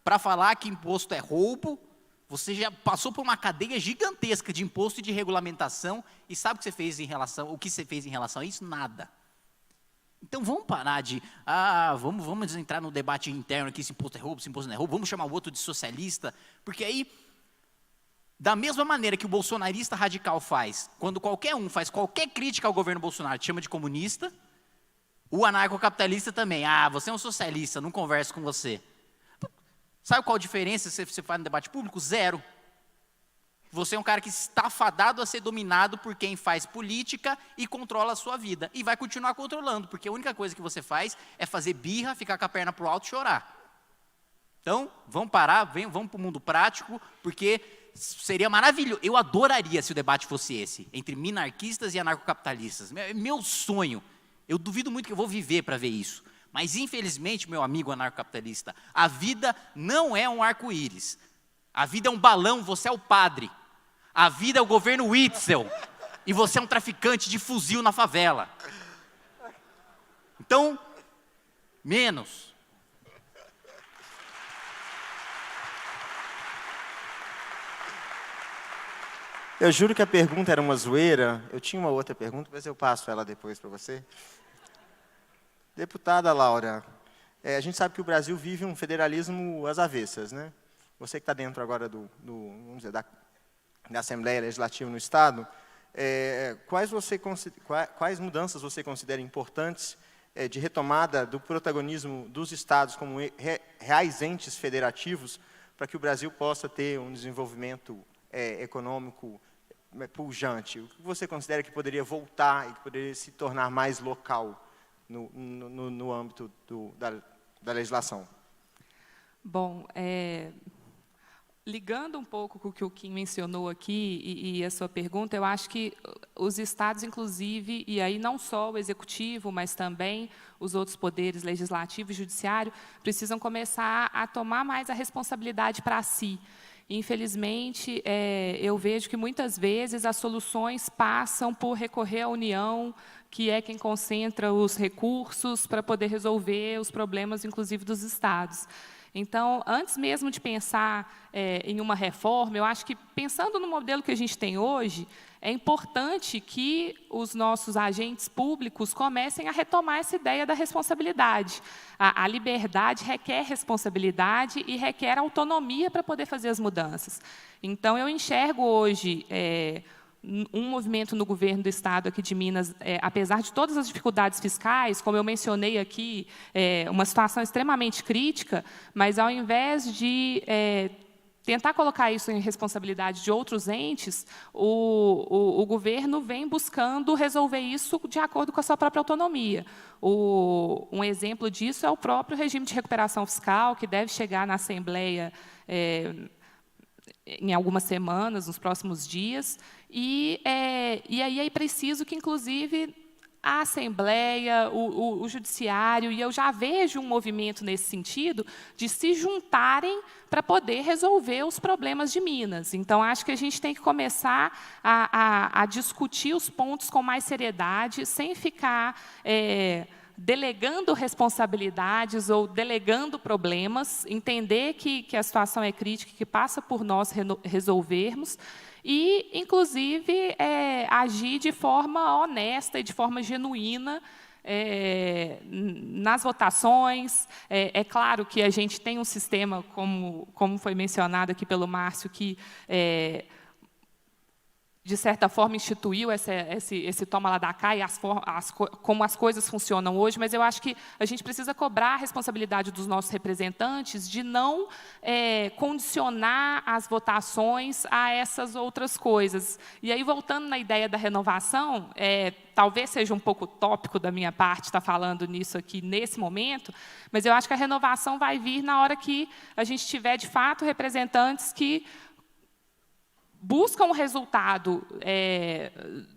para falar que imposto é roubo, você já passou por uma cadeia gigantesca de imposto e de regulamentação e sabe o que você fez em relação a isso? Nada. Então vamos parar de, vamos entrar no debate interno aqui, se imposto é roubo, se imposto não é roubo, vamos chamar o outro de socialista, porque aí, da mesma maneira que o bolsonarista radical faz, quando qualquer um faz qualquer crítica ao governo Bolsonaro, te chama de comunista, o anarcocapitalista também, você é um socialista, não converso com você. Sabe qual a diferença se você faz no debate público? Zero. Você é um cara que está fadado a ser dominado por quem faz política e controla a sua vida. E vai continuar controlando, porque a única coisa que você faz é fazer birra, ficar com a perna pro alto e chorar. Então, vamos parar, vamos para o mundo prático, porque seria maravilhoso. Eu adoraria se o debate fosse esse, entre minarquistas e anarcocapitalistas. Meu sonho. Eu duvido muito que eu vou viver para ver isso. Mas, infelizmente, meu amigo anarcocapitalista, a vida não é um arco-íris. A vida é um balão, você é o padre. A vida é o governo Witzel. E você é um traficante de fuzil na favela. Então, menos. Eu juro que a pergunta era uma zoeira. Eu tinha uma outra pergunta, mas eu passo ela depois para você. Deputada Laura, a gente sabe que o Brasil vive um federalismo às avessas, né? Você que está dentro agora vamos dizer, da Assembleia Legislativa no Estado, quais mudanças você considera importantes de retomada do protagonismo dos estados como reais entes federativos para que o Brasil possa ter um desenvolvimento econômico pujante? O que você considera que poderia voltar e que poderia se tornar mais local no âmbito da legislação? Bom, ligando um pouco com o que o Kim mencionou aqui e a sua pergunta, eu acho que os estados, inclusive, e aí não só o executivo, mas também os outros poderes, legislativo e judiciário, precisam começar a tomar mais a responsabilidade para si. Infelizmente, eu vejo que muitas vezes as soluções passam por recorrer à União, que é quem concentra os recursos para poder resolver os problemas, inclusive, dos estados. Então, antes mesmo de pensar em uma reforma, eu acho que, pensando no modelo que a gente tem hoje, é importante que os nossos agentes públicos comecem a retomar essa ideia da responsabilidade. A liberdade requer responsabilidade e requer autonomia para poder fazer as mudanças. Então, eu enxergo hoje um movimento no governo do Estado aqui de Minas, apesar de todas as dificuldades fiscais, como eu mencionei aqui, uma situação extremamente crítica, mas, ao invés de tentar colocar isso em responsabilidade de outros entes, o governo vem buscando resolver isso de acordo com a sua própria autonomia. Um exemplo disso é o próprio regime de recuperação fiscal, que deve chegar na Assembleia em algumas semanas, nos próximos dias, e aí é preciso que, inclusive, a Assembleia, o Judiciário, e eu já vejo um movimento nesse sentido, de se juntarem para poder resolver os problemas de Minas. Então, acho que a gente tem que começar a discutir os pontos com mais seriedade, sem ficar delegando responsabilidades ou delegando problemas, entender que a situação é crítica, que passa por nós resolvermos, e, inclusive, agir de forma honesta e de forma genuína nas votações. É claro que a gente tem um sistema, como foi mencionado aqui pelo Márcio, que de certa forma, instituiu esse toma lá da cá e como as coisas funcionam hoje, mas eu acho que a gente precisa cobrar a responsabilidade dos nossos representantes de não condicionar as votações a essas outras coisas. E aí, voltando na ideia da renovação, talvez seja um pouco utópico da minha parte estar falando nisso aqui nesse momento, mas eu acho que a renovação vai vir na hora que a gente tiver, de fato, representantes que buscam o resultado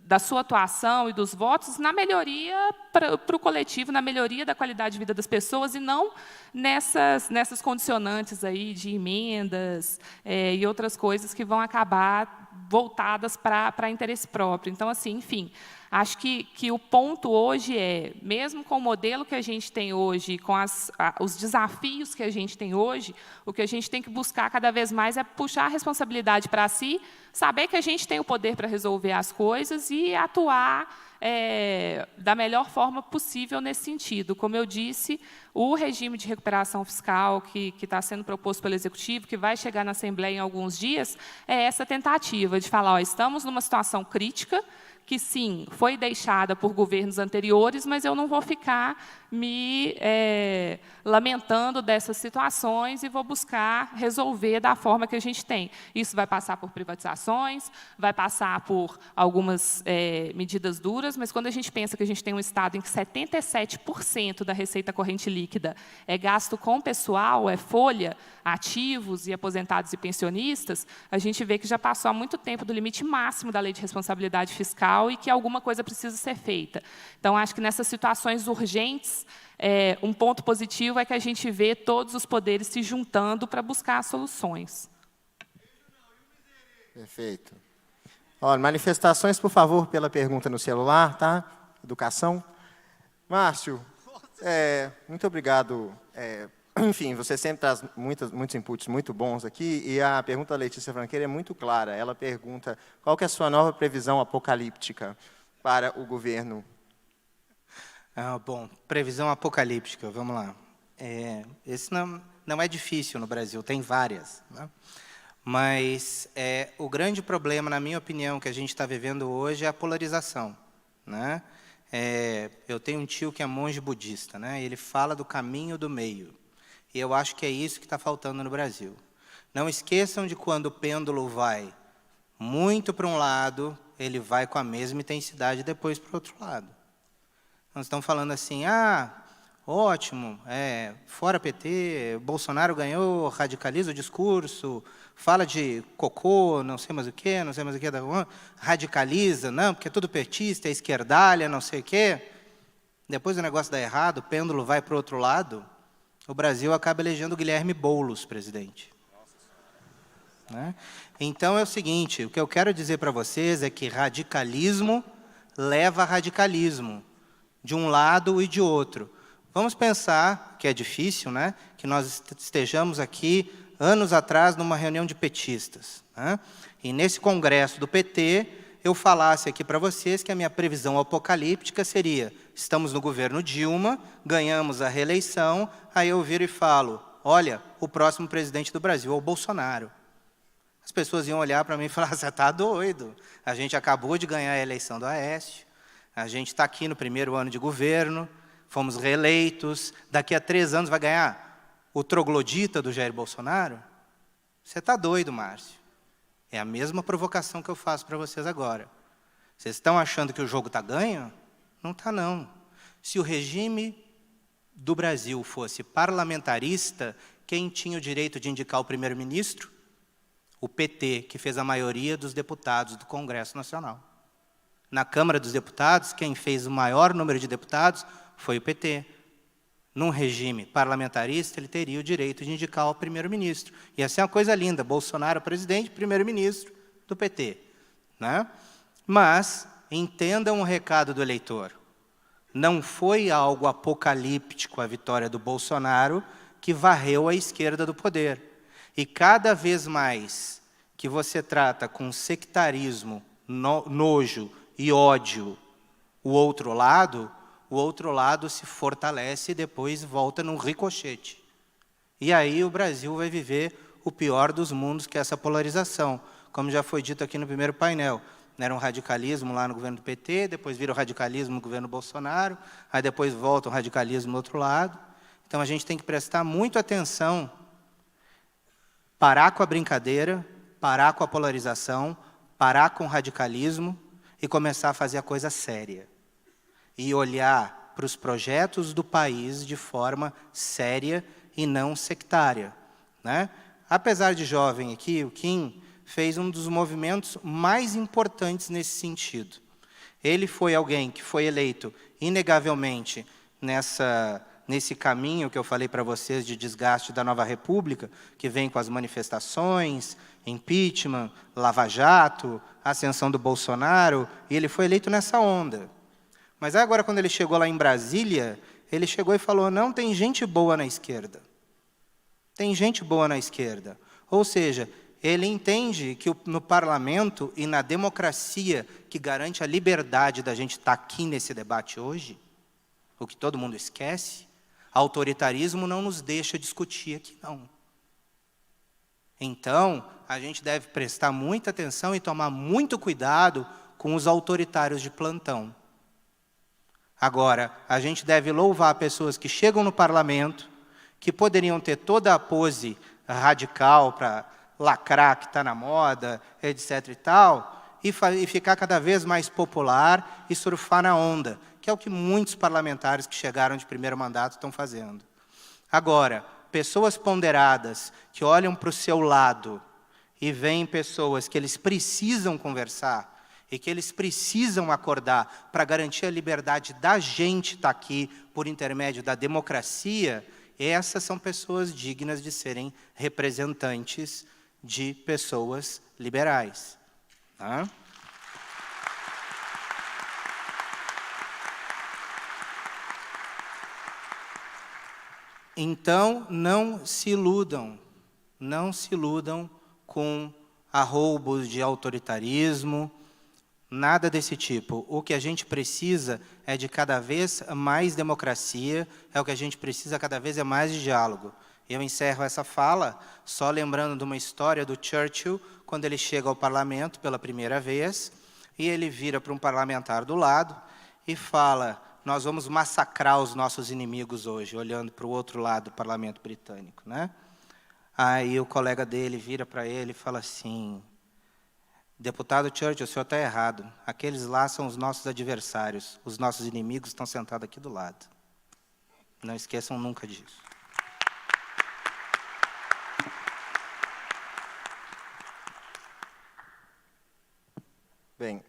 da sua atuação e dos votos na melhoria para o coletivo, na melhoria da qualidade de vida das pessoas, e não nessas condicionantes aí de emendas e outras coisas que vão acabar voltadas para interesse próprio. Então, assim, enfim, acho que o ponto hoje mesmo com o modelo que a gente tem hoje, com os desafios que a gente tem hoje, o que a gente tem que buscar cada vez mais é puxar a responsabilidade para si, saber que a gente tem o poder para resolver as coisas e atuar da melhor forma possível nesse sentido. Como eu disse, o regime de recuperação fiscal que está sendo proposto pelo Executivo, que vai chegar na Assembleia em alguns dias, é essa tentativa de falar, estamos numa situação crítica, que, sim, foi deixada por governos anteriores, mas eu não vou ficar me lamentando dessas situações e vou buscar resolver da forma que a gente tem. Isso vai passar por privatizações, vai passar por algumas medidas duras, mas quando a gente pensa que a gente tem um Estado em que 77% da receita corrente líquida é gasto com pessoal, folha, ativos e aposentados e pensionistas, a gente vê que já passou há muito tempo do limite máximo da Lei de Responsabilidade Fiscal e que alguma coisa precisa ser feita. Então, acho que nessas situações urgentes, um ponto positivo é que a gente vê todos os poderes se juntando para buscar soluções. Perfeito. Olha, manifestações, por favor, pela pergunta no celular, tá? Educação. Márcio, muito obrigado. Enfim, você sempre traz muitos inputs muito bons aqui, e a pergunta da Letícia Franqueira é muito clara. Ela pergunta qual que é a sua nova previsão apocalíptica para o governo. Bom, previsão apocalíptica, vamos lá. Esse não é difícil no Brasil, tem várias, né? Mas o grande problema, na minha opinião, que a gente está vivendo hoje é a polarização, né? Eu tenho um tio que é monge budista, né? Ele fala do caminho do meio. E eu acho que é isso que está faltando no Brasil. Não esqueçam de quando o pêndulo vai muito para um lado, ele vai com a mesma intensidade depois para o outro lado. Nós estamos falando assim, ótimo, fora PT, Bolsonaro ganhou, radicaliza o discurso, fala de cocô, não sei mais o quê, radicaliza, não, porque é tudo petista, é esquerdalha, não sei o quê. Depois o negócio dá errado, o pêndulo vai para o outro lado, o Brasil acaba elegendo Guilherme Boulos presidente. Né? Então é o seguinte, o que eu quero dizer para vocês é que radicalismo leva a radicalismo, de um lado e de outro. Vamos pensar, que é difícil, né, que nós estejamos aqui, anos atrás, numa reunião de petistas, né, e nesse congresso do PT, eu falasse aqui para vocês que a minha previsão apocalíptica seria, estamos no governo Dilma, ganhamos a reeleição, aí eu viro e falo, olha, o próximo presidente do Brasil é o Bolsonaro. As pessoas iam olhar para mim e falar, você está doido, a gente acabou de ganhar a eleição do Aécio, a gente está aqui no primeiro ano de governo, fomos reeleitos, daqui a 3 anos vai ganhar o troglodita do Jair Bolsonaro? Você está doido, Márcio. É a mesma provocação que eu faço para vocês agora. Vocês estão achando que o jogo está ganho? Não está, não. Se o regime do Brasil fosse parlamentarista, quem tinha o direito de indicar o primeiro-ministro? O PT, que fez a maioria dos deputados do Congresso Nacional. Na Câmara dos Deputados, quem fez o maior número de deputados foi o PT. Num regime parlamentarista, ele teria o direito de indicar o primeiro-ministro. Ia ser uma coisa linda, Bolsonaro presidente, primeiro-ministro do PT. Né? Mas, entendam o recado do eleitor. Não foi algo apocalíptico a vitória do Bolsonaro que varreu a esquerda do poder. E cada vez mais que você trata com sectarismo, nojo e ódio o outro lado se fortalece e depois volta num ricochete. E aí o Brasil vai viver o pior dos mundos, que é essa polarização. Como já foi dito aqui no primeiro painel, era um radicalismo lá no governo do PT, depois vira o radicalismo no governo Bolsonaro, aí depois volta o radicalismo do outro lado. Então a gente tem que prestar muito atenção, parar com a brincadeira, parar com a polarização, parar com o radicalismo e começar a fazer a coisa séria. E olhar para os projetos do país de forma séria e não sectária. Né? Apesar de jovem aqui, o Kim fez um dos movimentos mais importantes nesse sentido. Ele foi alguém que foi eleito, inegavelmente, nesse caminho que eu falei para vocês de desgaste da nova república, que vem com as manifestações, impeachment, lava-jato, ascensão do Bolsonaro, e ele foi eleito nessa onda. Mas agora, quando ele chegou lá em Brasília, ele chegou e falou, não, tem gente boa na esquerda. Tem gente boa na esquerda. Ou seja, ele entende que no parlamento e na democracia que garante a liberdade da gente estar aqui nesse debate hoje, o que todo mundo esquece, autoritarismo não nos deixa discutir aqui, não. Então, a gente deve prestar muita atenção e tomar muito cuidado com os autoritários de plantão. Agora, a gente deve louvar pessoas que chegam no parlamento, que poderiam ter toda a pose radical para lacrar que está na moda, etc. e tal, e ficar cada vez mais popular e surfar na onda, que é o que muitos parlamentares que chegaram de primeiro mandato estão fazendo. Agora, pessoas ponderadas que olham para o seu lado e veem pessoas que eles precisam conversar, e que eles precisam acordar para garantir a liberdade da gente estar aqui por intermédio da democracia, essas são pessoas dignas de serem representantes de pessoas liberais. Tá? Então, não se iludam com arroubos de autoritarismo, nada desse tipo. O que a gente precisa é de cada vez mais democracia, é o que a gente precisa cada vez é mais de diálogo. Eu encerro essa fala só lembrando de uma história do Churchill, quando ele chega ao parlamento pela primeira vez, e ele vira para um parlamentar do lado e fala: nós vamos massacrar os nossos inimigos hoje, olhando para o outro lado do parlamento britânico, né? Aí o colega dele vira para ele e fala assim: deputado Churchill, o senhor está errado. Aqueles lá são os nossos adversários. Os nossos inimigos estão sentados aqui do lado. Não esqueçam nunca disso. Bem,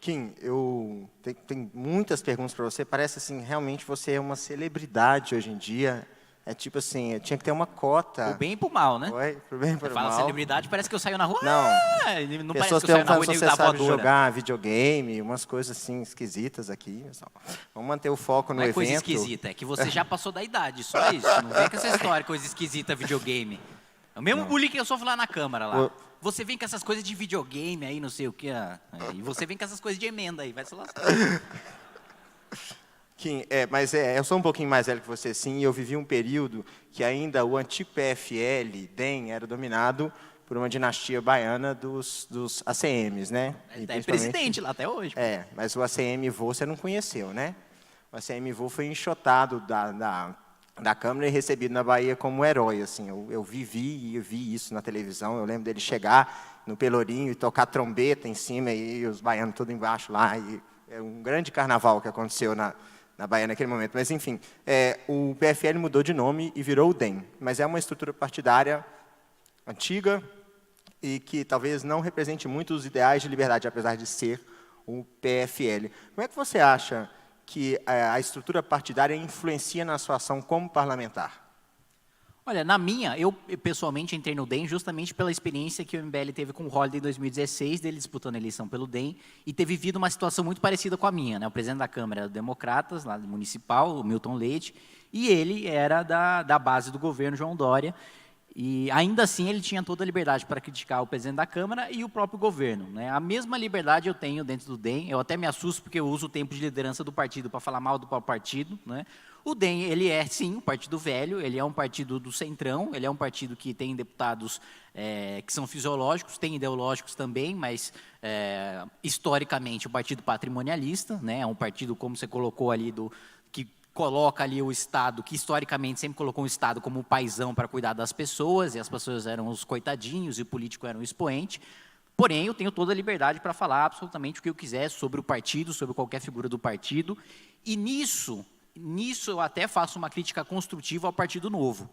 Kim, eu tenho muitas perguntas para você. Parece assim, realmente você é uma celebridade hoje em dia. É tipo assim, tinha que ter uma cota. Pro bem e pro mal, né? Oi, pro bem e pro mal. Fala celebridade, parece que eu saio na rua. Não. Não Pessoas parece que eu saio na rua e você nego da sabe voadora. jogar videogame, umas coisas assim esquisitas aqui. Pessoal. Vamos manter o foco no Não é evento. coisa esquisita, é que você já passou da idade, só isso. Não vem com essa história, coisa esquisita, videogame. É o mesmo bullying que eu sofro lá na Câmara, lá. Você vem com essas coisas de videogame aí, não sei o quê. E você vem com essas coisas de emenda aí, vai se lascar. Kim, mas eu sou um pouquinho mais velho que você, sim, e eu vivi um período que ainda o antigo PFL, DEM, era dominado por uma dinastia baiana dos ACMs, né? É presidente lá até hoje. Mas o ACM-Vô você não conheceu, né? O ACM-Vô foi enxotado da Câmara e recebido na Bahia como herói, assim. Eu vi isso na televisão, eu lembro dele chegar no Pelourinho e tocar trombeta em cima e os baianos todos embaixo lá. E é um grande carnaval que aconteceu na Bahia naquele momento. Mas, enfim, o PFL mudou de nome e virou o DEM. Mas é uma estrutura partidária antiga e que talvez não represente muito os ideais de liberdade, apesar de ser o PFL. Como é que você acha que a estrutura partidária influencia na sua ação como parlamentar? Olha, na minha, eu pessoalmente entrei no DEM justamente pela experiência que o MBL teve com o Holliday em 2016, dele disputando a eleição pelo DEM, e ter vivido uma situação muito parecida com a minha, né? O presidente da Câmara era do Democratas, lá do Municipal, o Milton Leite, e ele era da base do governo, João Dória, e ainda assim ele tinha toda a liberdade para criticar o presidente da Câmara e o próprio governo, né? A mesma liberdade eu tenho dentro do DEM, eu até me assusto porque eu uso o tempo de liderança do partido para falar mal do próprio partido, né? O DEM, ele é, sim, um partido velho, ele é um partido do centrão, ele é um partido que tem deputados que são fisiológicos, tem ideológicos também, mas, historicamente, um partido patrimonialista, né? É um partido, como você colocou ali, que coloca ali o Estado, que historicamente sempre colocou o Estado como um paizão para cuidar das pessoas, e as pessoas eram os coitadinhos, e o político era um expoente. Porém, eu tenho toda a liberdade para falar absolutamente o que eu quiser sobre o partido, sobre qualquer figura do partido, e nisso eu até faço uma crítica construtiva ao Partido Novo,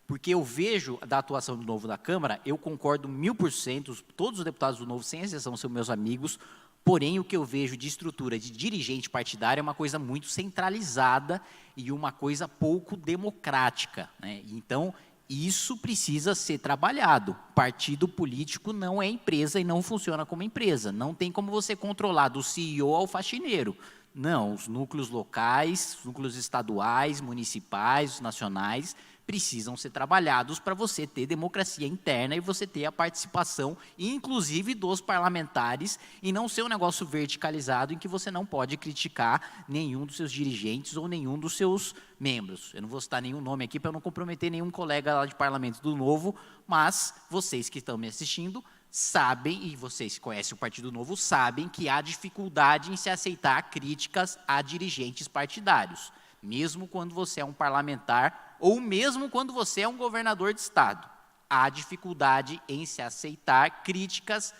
porque eu vejo da atuação do Novo na Câmara, eu concordo 1000%, todos os deputados do Novo, sem exceção, são meus amigos, porém o que eu vejo de estrutura de dirigente partidário é uma coisa muito centralizada e uma coisa pouco democrática, né? Então, isso precisa ser trabalhado. Partido político não é empresa e não funciona como empresa, não tem como você controlar do CEO ao faxineiro. Não, os núcleos locais, os núcleos estaduais, municipais, nacionais, precisam ser trabalhados para você ter democracia interna e você ter a participação, inclusive dos parlamentares, e não ser um negócio verticalizado em que você não pode criticar nenhum dos seus dirigentes ou nenhum dos seus membros. Eu não vou citar nenhum nome aqui para não comprometer nenhum colega lá de parlamento do Novo, mas vocês que estão me assistindo sabem, e vocês que conhecem o Partido Novo, sabem que há dificuldade em se aceitar críticas a dirigentes partidários, mesmo quando você é um parlamentar ou mesmo quando você é um governador de Estado. Há dificuldade em se aceitar críticas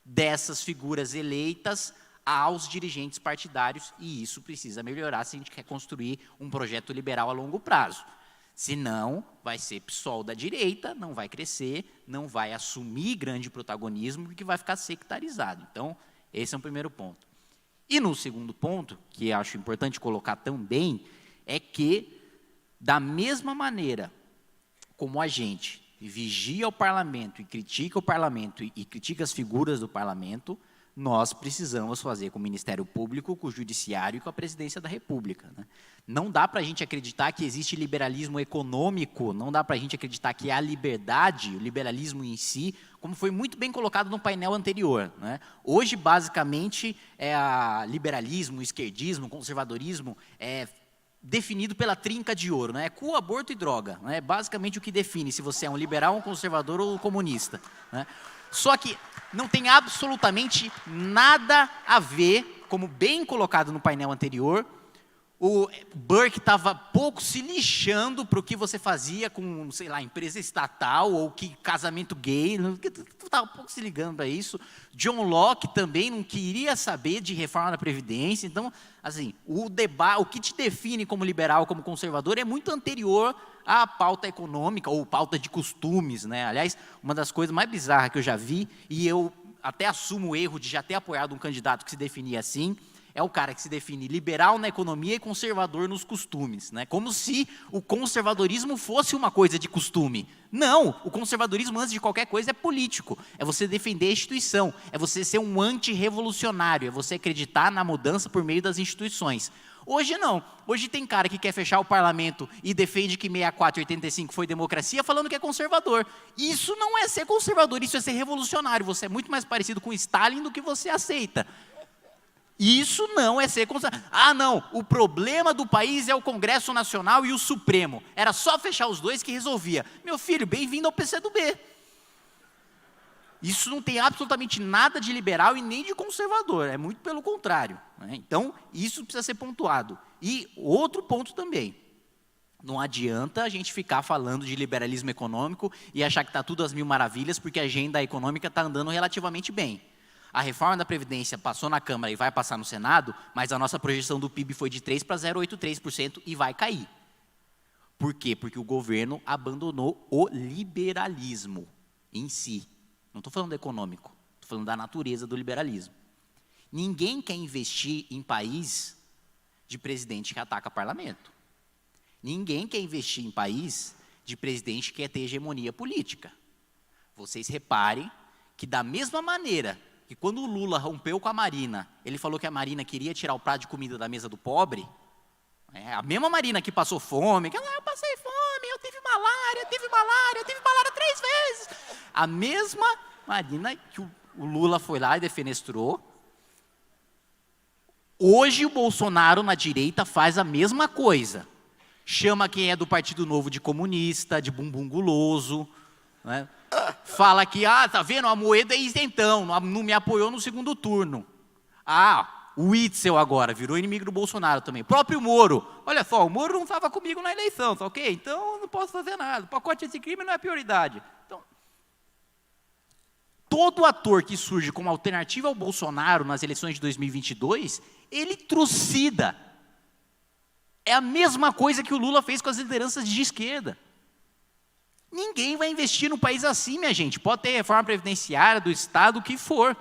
dessas figuras eleitas aos dirigentes partidários, e isso precisa melhorar se a gente quer construir um projeto liberal a longo prazo. Senão, vai ser PSOL da direita, não vai crescer, não vai assumir grande protagonismo, porque vai ficar sectarizado. Então, esse é um primeiro ponto. E no segundo ponto, que acho importante colocar também, é que, da mesma maneira como a gente vigia o parlamento e critica o parlamento e critica as figuras do parlamento, nós precisamos fazer com o Ministério Público, com o Judiciário e com a Presidência da República, né? Não dá para a gente acreditar que existe liberalismo econômico, não dá para a gente acreditar que há liberdade, o liberalismo em si, como foi muito bem colocado no painel anterior, né? Hoje, basicamente, liberalismo, esquerdismo, conservadorismo definido pela trinca de ouro, né? Cu, aborto e droga. É basicamente o que define se você é um liberal, um conservador ou um comunista. Né? Só que não tem absolutamente nada a ver, como bem colocado no painel anterior, o Burke estava pouco se lixando para o que você fazia com, sei lá, empresa estatal ou que casamento gay, estava pouco se ligando para isso. John Locke também não queria saber de reforma da Previdência. Então, assim, o que te define como liberal, como conservador, é muito anterior à pauta econômica ou pauta de costumes. Né? Aliás, uma das coisas mais bizarras que eu já vi, e eu até assumo o erro de já ter apoiado um candidato que se definia assim, é o cara que se define liberal na economia e conservador nos costumes. Né? Como se o conservadorismo fosse uma coisa de costume. Não, o conservadorismo, antes de qualquer coisa, é político. É você defender a instituição, é você ser um antirrevolucionário, é você acreditar na mudança por meio das instituições. Hoje não. Hoje tem cara que quer fechar o parlamento e defende que 64 e 85 foi democracia, falando que é conservador. Isso não é ser conservador, isso é ser revolucionário. Você é muito mais parecido com Stalin do que você aceita. Isso não é ser conservador. Ah, não, o problema do país é o Congresso Nacional e o Supremo. Era só fechar os dois que resolvia. Meu filho, bem-vindo ao PCdoB. Isso não tem absolutamente nada de liberal e nem de conservador, é muito pelo contrário. Né? Então, isso precisa ser pontuado. E outro ponto também, não adianta a gente ficar falando de liberalismo econômico e achar que está tudo às mil maravilhas, porque a agenda econômica está andando relativamente bem. A reforma da Previdência passou na Câmara e vai passar no Senado, mas a nossa projeção do PIB foi de 3 para 0,83% e vai cair. Por quê? Porque o governo abandonou o liberalismo em si. Não estou falando do econômico, estou falando da natureza do liberalismo. Ninguém quer investir em país de presidente que ataca parlamento. Ninguém quer investir em país de presidente que quer ter hegemonia política. Vocês reparem que da mesma maneira que quando o Lula rompeu com a Marina, ele falou que a Marina queria tirar o prato de comida da mesa do pobre, a mesma Marina que passou fome, que eu passei fome, eu tive malária 3 vezes. A mesma Marina que o Lula foi lá e defenestrou, hoje o Bolsonaro na direita faz a mesma coisa. Chama quem é do Partido Novo de comunista, de bumbum guloso, né? Fala que, tá vendo, a Moeda é isentão, não me apoiou no segundo turno. O Witzel agora virou inimigo do Bolsonaro também. O próprio Moro, olha só, o Moro não estava comigo na eleição, tá ok? Então não posso fazer nada, o pacote anticrime não é prioridade. Então, todo ator que surge como alternativa ao Bolsonaro nas eleições de 2022, ele trucida. É a mesma coisa que o Lula fez com as lideranças de esquerda. Ninguém vai investir num país assim, minha gente. Pode ter reforma previdenciária do Estado, o que for.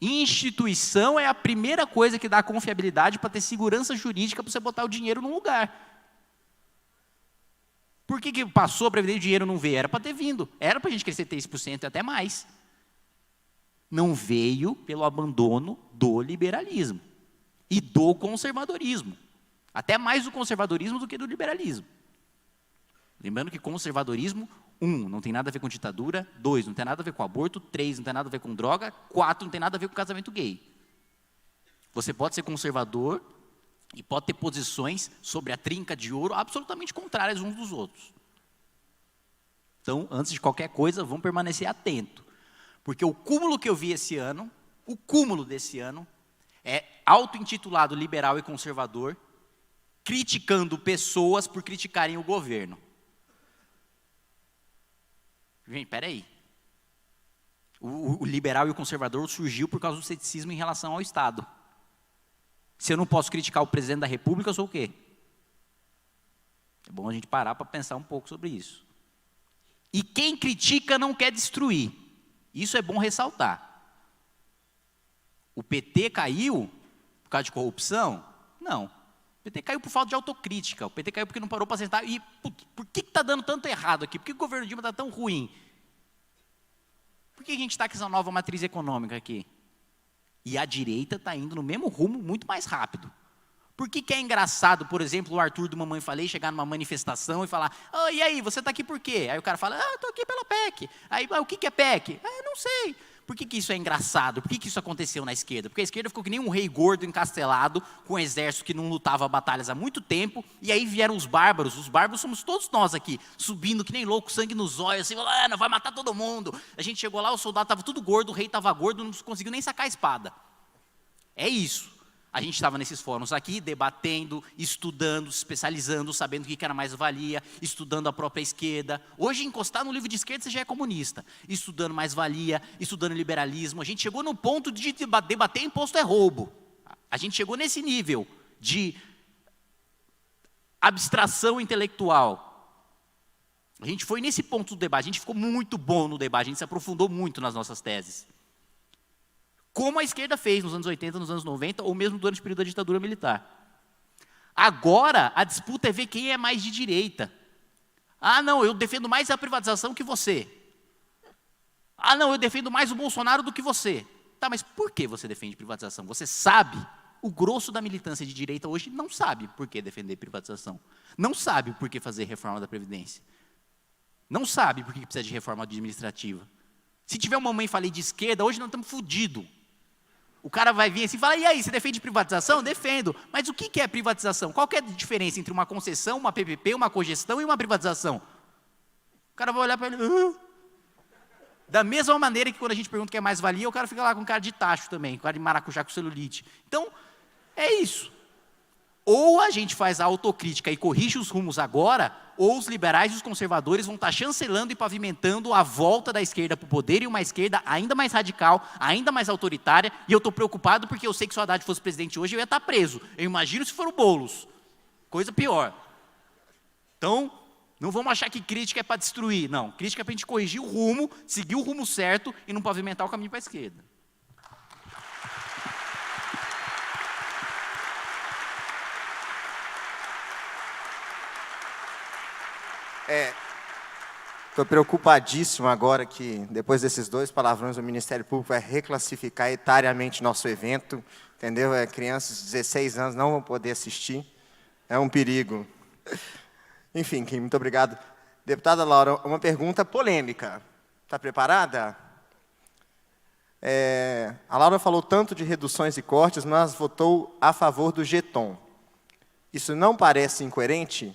Instituição é a primeira coisa que dá confiabilidade para ter segurança jurídica para você botar o dinheiro num lugar. Por que passou a Previdência e o dinheiro não veio? Era para ter vindo. Era para a gente crescer 3% e até mais. Não veio pelo abandono do liberalismo e do conservadorismo. Até mais do conservadorismo do que do liberalismo. Lembrando que conservadorismo, 1, não tem nada a ver com ditadura, 2, não tem nada a ver com aborto, 3, não tem nada a ver com droga, 4, não tem nada a ver com casamento gay. Você pode ser conservador e pode ter posições sobre a trinca de ouro absolutamente contrárias uns dos outros. Então, antes de qualquer coisa, vamos permanecer atento. Porque o cúmulo que eu vi esse ano, o cúmulo desse ano, é auto-intitulado liberal e conservador, criticando pessoas por criticarem o governo. Gente, peraí. O liberal e o conservador surgiu por causa do ceticismo em relação ao Estado. Se eu não posso criticar o presidente da República, eu sou o quê? É bom a gente parar para pensar um pouco sobre isso. E quem critica não quer destruir. Isso é bom ressaltar. O PT caiu por causa de corrupção? Não. O PT caiu por falta de autocrítica. O PT caiu porque não parou para sentar. E por que está dando tanto errado aqui? Por que o governo Dilma está tão ruim? Por que a gente está com essa nova matriz econômica aqui? E a direita está indo no mesmo rumo, muito mais rápido. Por que é engraçado, por exemplo, o Arthur do Mamãe Falei chegar numa manifestação e falar: e aí, você está aqui por quê? Aí o cara fala: estou aqui pela PEC. Aí, o que é PEC? Não sei. Por que isso é engraçado? Por que isso aconteceu na esquerda? Porque a esquerda ficou que nem um rei gordo encastelado, com um exército que não lutava batalhas há muito tempo, e aí vieram os bárbaros somos todos nós aqui, subindo que nem louco, sangue nos olhos, assim, não vai matar todo mundo. A gente chegou lá, o soldado estava tudo gordo, o rei estava gordo, não conseguiu nem sacar a espada. É isso. A gente estava nesses fóruns aqui, debatendo, estudando, se especializando, sabendo o que era mais-valia, estudando a própria esquerda. Hoje, encostar no livro de esquerda, você já é comunista. Estudando mais-valia, estudando liberalismo. A gente chegou no ponto de debater imposto é roubo. A gente chegou nesse nível de abstração intelectual. A gente foi nesse ponto do debate. A gente ficou muito bom no debate, a gente se aprofundou muito nas nossas teses. Como a esquerda fez nos anos 80, nos anos 90, ou mesmo durante o período da ditadura militar. Agora, a disputa é ver quem é mais de direita. Ah, não, eu defendo mais a privatização que você. Ah, não, eu defendo mais o Bolsonaro do que você. Tá, mas por que você defende privatização? Você sabe? O grosso da militância de direita hoje não sabe por que defender privatização. Não sabe por que fazer reforma da Previdência. Não sabe por que precisa de reforma administrativa. Se tiver uma mãe falei de esquerda, hoje nós estamos fodidos. O cara vai vir assim e fala, e aí, você defende privatização? Defendo. Mas o que é privatização? Qual que é a diferença entre uma concessão, uma PPP, uma cogestão e uma privatização? O cara vai olhar para ele... Da mesma maneira que quando a gente pergunta o que é mais-valia, o cara fica lá com cara de tacho também, com cara de maracujá com celulite. Então, é isso. Ou a gente faz a autocrítica e corrige os rumos agora, ou os liberais e os conservadores vão estar chancelando e pavimentando a volta da esquerda para o poder e uma esquerda ainda mais radical, ainda mais autoritária, e eu estou preocupado porque eu sei que se o Haddad fosse presidente hoje, eu ia estar preso. Eu imagino se for o Boulos. Coisa pior. Então, não vamos achar que crítica é para destruir. Não, crítica é para a gente corrigir o rumo, seguir o rumo certo e não pavimentar o caminho para a esquerda. Estou preocupadíssimo agora que, depois desses 2 palavrões, o Ministério Público vai reclassificar etariamente nosso evento, entendeu? Crianças de 16 anos não vão poder assistir. É um perigo. Enfim, Kim, muito obrigado. Deputada Laura, uma pergunta polêmica. Está preparada? A Laura falou tanto de reduções e cortes, mas votou a favor do Geton. Isso não parece incoerente?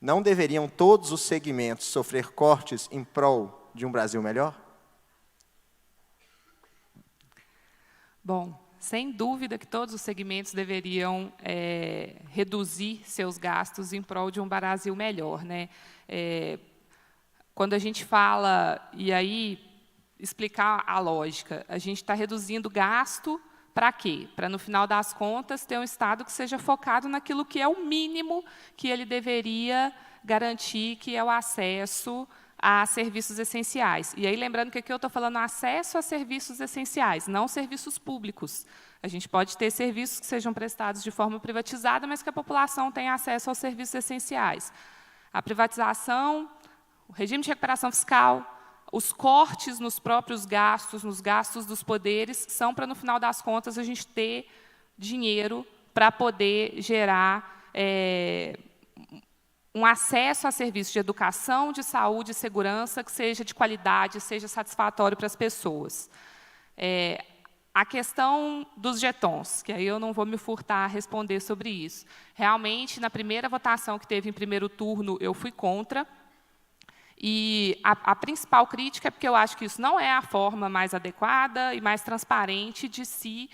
Não deveriam todos os segmentos sofrer cortes em prol de um Brasil melhor? Bom, sem dúvida que todos os segmentos deveriam reduzir seus gastos em prol de um Brasil melhor, né? Quando a gente fala, e aí explicar a lógica, a gente está reduzindo gasto para quê? Para, no final das contas, ter um Estado que seja focado naquilo que é o mínimo que ele deveria garantir, que é o acesso a serviços essenciais. E aí, lembrando que aqui eu estou falando acesso a serviços essenciais, não serviços públicos. A gente pode ter serviços que sejam prestados de forma privatizada, mas que a população tenha acesso aos serviços essenciais. A privatização, o regime de recuperação fiscal, os cortes nos próprios gastos, nos gastos dos poderes, são para, no final das contas, a gente ter dinheiro para poder gerar um acesso a serviços de educação, de saúde e segurança que seja de qualidade, seja satisfatório para as pessoas. A questão dos jetons, que aí eu não vou me furtar a responder sobre isso. Realmente, na primeira votação que teve em primeiro turno, eu fui contra. E a principal crítica é porque eu acho que isso não é a forma mais adequada e mais transparente de se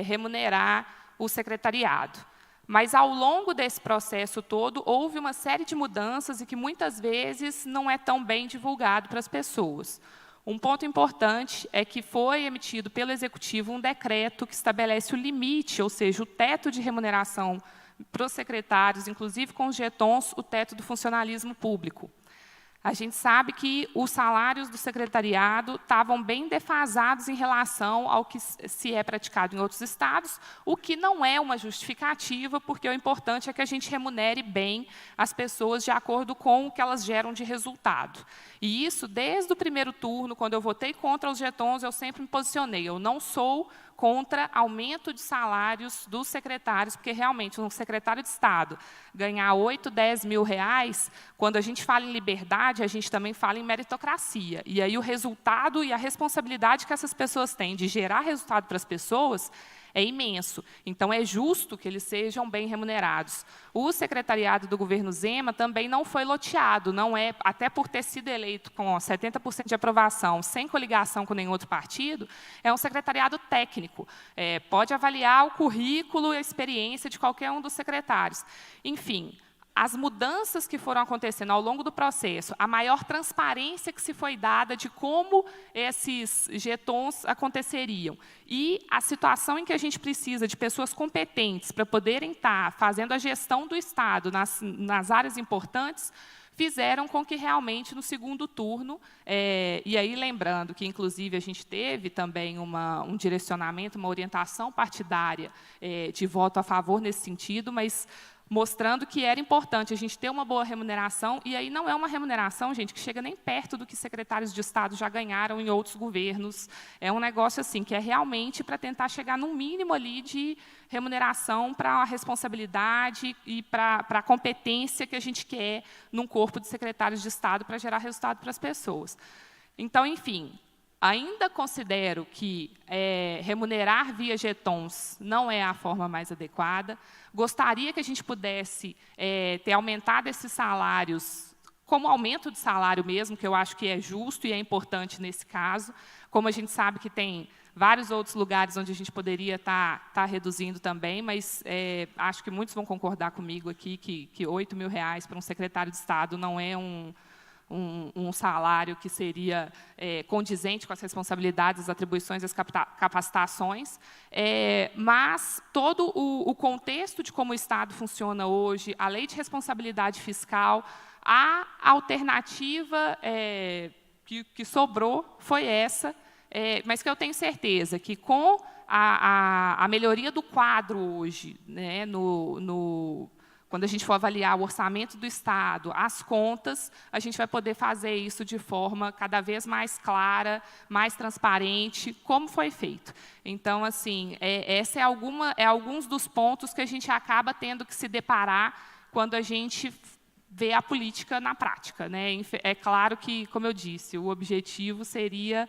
remunerar o secretariado. Mas, ao longo desse processo todo, houve uma série de mudanças e que, muitas vezes, não é tão bem divulgado para as pessoas. Um ponto importante é que foi emitido pelo Executivo um decreto que estabelece o limite, ou seja, o teto de remuneração para os secretários, inclusive com os jetons, o teto do funcionalismo público. A gente sabe que os salários do secretariado estavam bem defasados em relação ao que se é praticado em outros estados, o que não é uma justificativa, porque o importante é que a gente remunere bem as pessoas de acordo com o que elas geram de resultado. E isso, desde o primeiro turno, quando eu votei contra os jetons, eu sempre me posicionei. Eu não sou contra aumento de salários dos secretários, porque realmente um secretário de Estado ganhar 8, 10 mil reais, quando a gente fala em liberdade, a gente também fala em meritocracia. E aí o resultado e a responsabilidade que essas pessoas têm de gerar resultado para as pessoas é imenso. Então, é justo que eles sejam bem remunerados. O secretariado do governo Zema também não foi loteado, não é, até por ter sido eleito com 70% de aprovação, sem coligação com nenhum outro partido, é um secretariado técnico. Pode avaliar o currículo e a experiência de qualquer um dos secretários. Enfim, as mudanças que foram acontecendo ao longo do processo, a maior transparência que se foi dada de como esses jetons aconteceriam, e a situação em que a gente precisa de pessoas competentes para poderem estar fazendo a gestão do Estado nas áreas importantes, fizeram com que realmente no segundo turno, e aí lembrando que inclusive a gente teve também um direcionamento, uma orientação partidária de voto a favor nesse sentido, mas mostrando que era importante a gente ter uma boa remuneração, e aí não é uma remuneração, gente, que chega nem perto do que secretários de Estado já ganharam em outros governos. É um negócio assim que é realmente para tentar chegar num mínimo ali de remuneração para a responsabilidade e para a competência que a gente quer num corpo de secretários de Estado para gerar resultado para as pessoas. Então, enfim, ainda considero que remunerar via jetons não é a forma mais adequada. Gostaria que a gente pudesse ter aumentado esses salários como aumento de salário mesmo, que eu acho que é justo e é importante nesse caso. Como a gente sabe que tem vários outros lugares onde a gente poderia estar reduzindo também, mas acho que muitos vão concordar comigo aqui que 8 mil reais para um secretário de Estado não é um salário que seria condizente com as responsabilidades, as atribuições, as capacitações, mas todo o contexto de como o Estado funciona hoje, a lei de responsabilidade fiscal, a alternativa que sobrou foi essa, mas que eu tenho certeza que com a melhoria do quadro hoje, né, quando a gente for avaliar o orçamento do Estado, as contas, a gente vai poder fazer isso de forma cada vez mais clara, mais transparente, como foi feito. Então, assim, essa é alguns dos pontos que a gente acaba tendo que se deparar quando a gente vê a política na prática, né? É claro que, como eu disse, o objetivo seria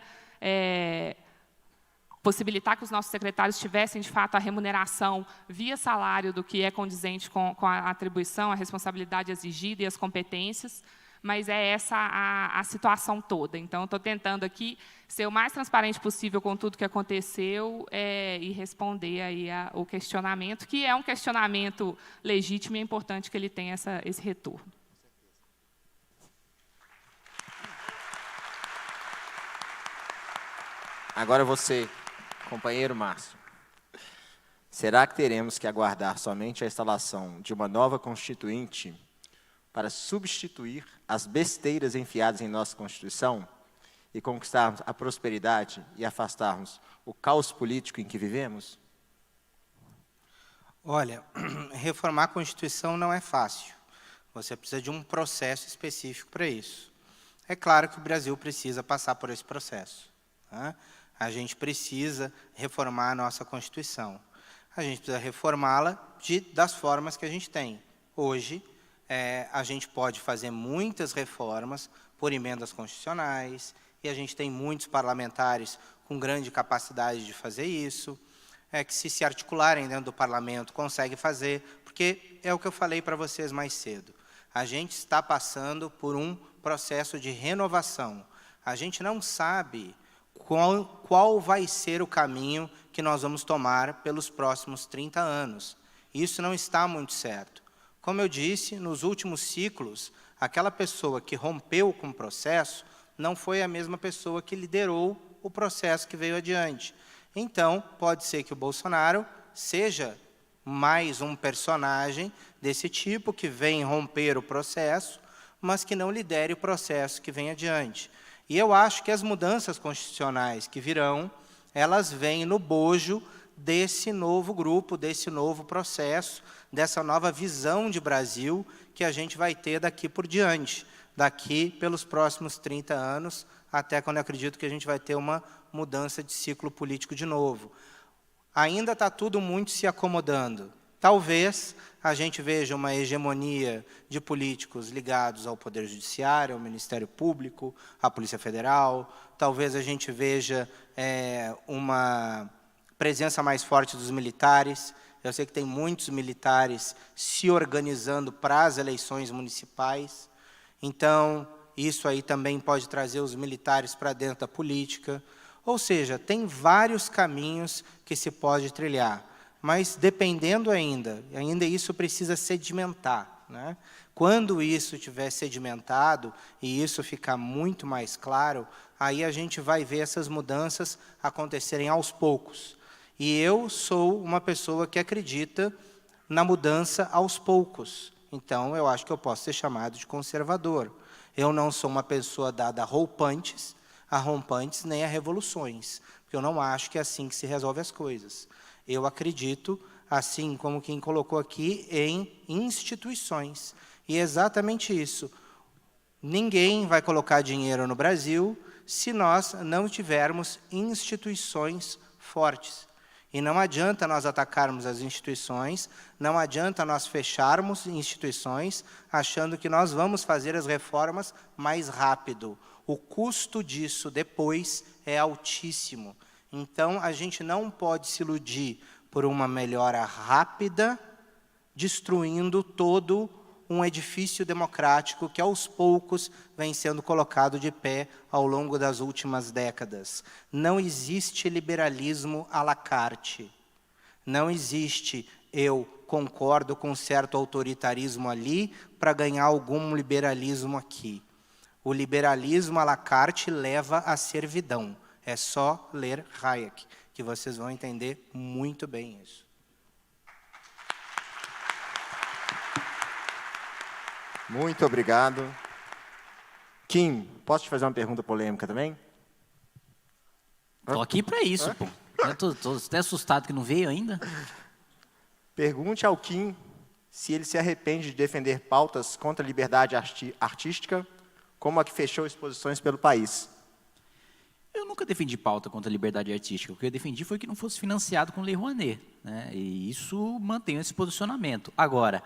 possibilitar que os nossos secretários tivessem, de fato, a remuneração via salário do que é condizente com a atribuição, a responsabilidade exigida e as competências, mas é essa a situação toda. Então, estou tentando aqui ser o mais transparente possível com tudo que aconteceu e responder aí o questionamento, que é um questionamento legítimo e é importante que ele tenha esse retorno. Agora você, companheiro Márcio. Será que teremos que aguardar somente a instalação de uma nova Constituinte para substituir as besteiras enfiadas em nossa Constituição e conquistarmos a prosperidade e afastarmos o caos político em que vivemos? Olha, reformar a Constituição não é fácil. Você precisa de um processo específico para isso. É claro que o Brasil precisa passar por esse processo, tá? A gente precisa reformar a nossa Constituição. A gente precisa reformá-la das formas que a gente tem. Hoje, a gente pode fazer muitas reformas por emendas constitucionais, e a gente tem muitos parlamentares com grande capacidade de fazer isso, que se articularem dentro do parlamento conseguem fazer, porque é o que eu falei para vocês mais cedo. A gente está passando por um processo de renovação. A gente não sabe qual vai ser o caminho que nós vamos tomar pelos próximos 30 anos. Isso não está muito certo. Como eu disse, nos últimos ciclos, aquela pessoa que rompeu com o processo não foi a mesma pessoa que liderou o processo que veio adiante. Então, pode ser que o Bolsonaro seja mais um personagem desse tipo, que vem romper o processo, mas que não lidere o processo que vem adiante. E eu acho que as mudanças constitucionais que virão, elas vêm no bojo desse novo grupo, desse novo processo, dessa nova visão de Brasil que a gente vai ter daqui por diante, daqui pelos próximos 30 anos, até quando eu acredito que a gente vai ter uma mudança de ciclo político de novo. ainda está tudo muito se acomodando. Talvez a gente veja uma hegemonia de políticos ligados ao Poder Judiciário, ao Ministério Público, à Polícia Federal. Talvez a gente veja uma presença mais forte dos militares. Eu sei que tem muitos militares se organizando para as eleições municipais. Então, isso aí também pode trazer os militares para dentro da política. Ou seja, tem vários caminhos que se pode trilhar. Mas, dependendo ainda isso precisa sedimentar, né? Quando isso estiver sedimentado e isso ficar muito mais claro, aí a gente vai ver essas mudanças acontecerem aos poucos. E eu sou uma pessoa que acredita na mudança aos poucos. Então, eu acho que eu posso ser chamado de conservador. Eu não sou uma pessoa dada a rompantes nem a revoluções, porque eu não acho que é assim que se resolve as coisas. Eu acredito, assim como quem colocou aqui, em instituições. E é exatamente isso. Ninguém vai colocar dinheiro no Brasil se nós não tivermos instituições fortes. E não adianta nós atacarmos as instituições, não adianta nós fecharmos instituições achando que nós vamos fazer as reformas mais rápido. O custo disso depois é altíssimo. Então, a gente não pode se iludir por uma melhora rápida, destruindo todo um edifício democrático que, aos poucos, vem sendo colocado de pé ao longo das últimas décadas. Não existe liberalismo à la carte. Não existe, eu concordo com certo autoritarismo ali para ganhar algum liberalismo aqui. O liberalismo à la carte leva à servidão. É só ler Hayek, que vocês vão entender muito bem isso. Muito obrigado. Kim, posso te fazer uma pergunta polêmica também? Tô aqui para isso, pô. Eu tô até assustado que não veio ainda. Pergunte ao Kim se ele se arrepende de defender pautas contra a liberdade artística, como a que fechou exposições pelo país. Eu nunca defendi pauta contra a liberdade artística. O que eu defendi foi que não fosse financiado com Lei Rouanet, né? E isso mantém esse posicionamento. Agora,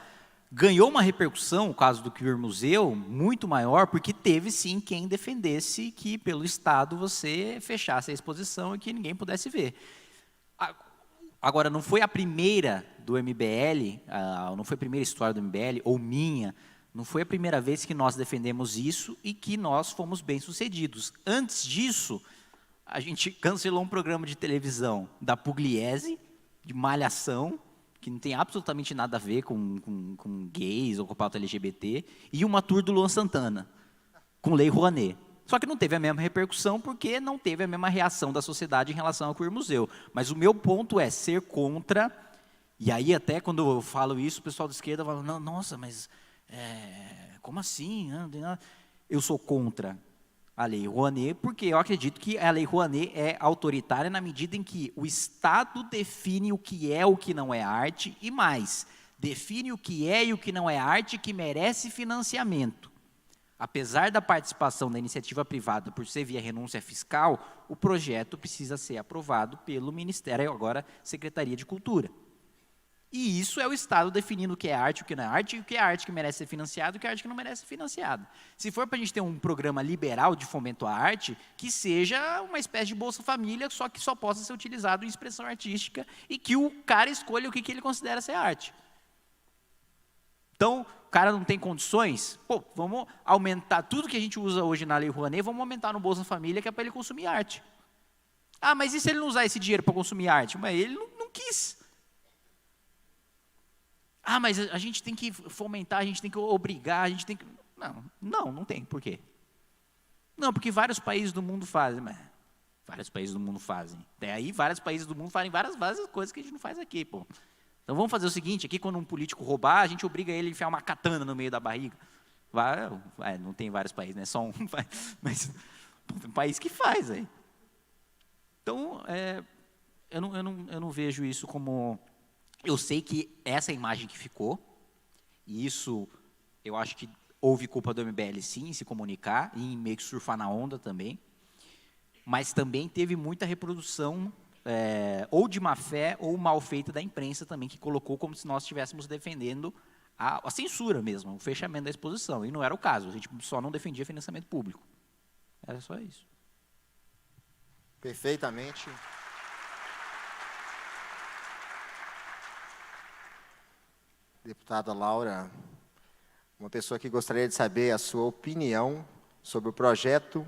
ganhou uma repercussão, o caso do Queer Museu, muito maior, porque teve, sim, quem defendesse que, pelo Estado, você fechasse a exposição e que ninguém pudesse ver. Agora, não foi a primeira do MBL, não foi a primeira história do MBL, ou minha, não foi a primeira vez que nós defendemos isso e que nós fomos bem-sucedidos. Antes disso, a gente cancelou um programa de televisão da Pugliese, de Malhação, que não tem absolutamente nada a ver com gays ou com pauta LGBT, e uma tour do Luan Santana, com Lei Rouanet. Só que não teve a mesma repercussão porque não teve a mesma reação da sociedade em relação ao Queer Museu. Mas o meu ponto é ser contra, e aí até quando eu falo isso, o pessoal da esquerda fala, nossa, mas como assim? Eu sou contra a Lei Rouanet, porque eu acredito que a Lei Rouanet é autoritária na medida em que o Estado define o que é o que não é arte, e mais, define o que é e o que não é arte que merece financiamento. Apesar da participação da iniciativa privada por ser via renúncia fiscal, o projeto precisa ser aprovado pelo Ministério, agora Secretaria de Cultura. E isso é o Estado definindo o que é arte, o que não é arte, e o que é arte que merece ser financiado e o que é arte que não merece ser financiado. Se for para a gente ter um programa liberal de fomento à arte, que seja uma espécie de Bolsa Família, só que só possa ser utilizado em expressão artística e que o cara escolha o que ele considera ser arte. Então, o cara não tem condições, vamos aumentar tudo que a gente usa hoje na Lei Rouanet, vamos aumentar no Bolsa Família, que é para ele consumir arte. Ah, mas e se ele não usar esse dinheiro para consumir arte? Mas ele não quis. Ah, mas a gente tem que fomentar, a gente tem que obrigar, a gente tem que... Não tem. Por quê? Não, porque vários países do mundo fazem. Mas vários países do mundo fazem. Até aí, vários países do mundo fazem várias coisas que a gente não faz aqui, pô. Então, vamos fazer o seguinte, aqui quando um político roubar, a gente obriga ele a enfiar uma katana no meio da barriga. Não tem vários países, né? Só um. Mas tem um país que faz, aí. Então, eu não vejo isso como... Eu sei que essa imagem que ficou, e isso eu acho que houve culpa do MBL sim, em se comunicar, e em meio que surfar na onda também, mas também teve muita reprodução ou de má fé ou mal feita da imprensa também, que colocou como se nós estivéssemos defendendo a censura mesmo, o fechamento da exposição. E não era o caso, a gente só não defendia financiamento público. Era só isso. Perfeitamente. Deputada Laura, uma pessoa que gostaria de saber a sua opinião sobre o projeto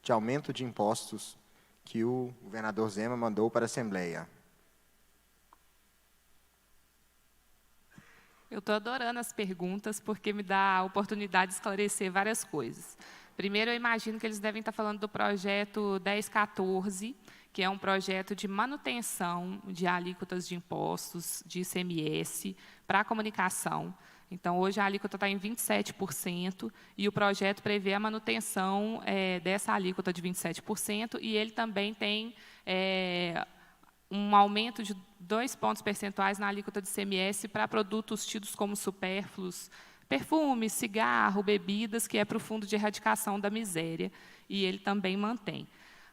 de aumento de impostos que o governador Zema mandou para a Assembleia. Eu estou adorando as perguntas, porque me dá a oportunidade de esclarecer várias coisas. Primeiro, eu imagino que eles devem estar falando do projeto 1014, que é um projeto de manutenção de alíquotas de impostos, de ICMS, para a comunicação. Então, hoje a alíquota está em 27%, e o projeto prevê a manutenção dessa alíquota de 27%, e ele também tem um aumento de 2 pontos percentuais na alíquota de ICMS para produtos tidos como supérfluos, perfume, cigarro, bebidas, que é para o Fundo de Erradicação da Miséria, e ele também mantém.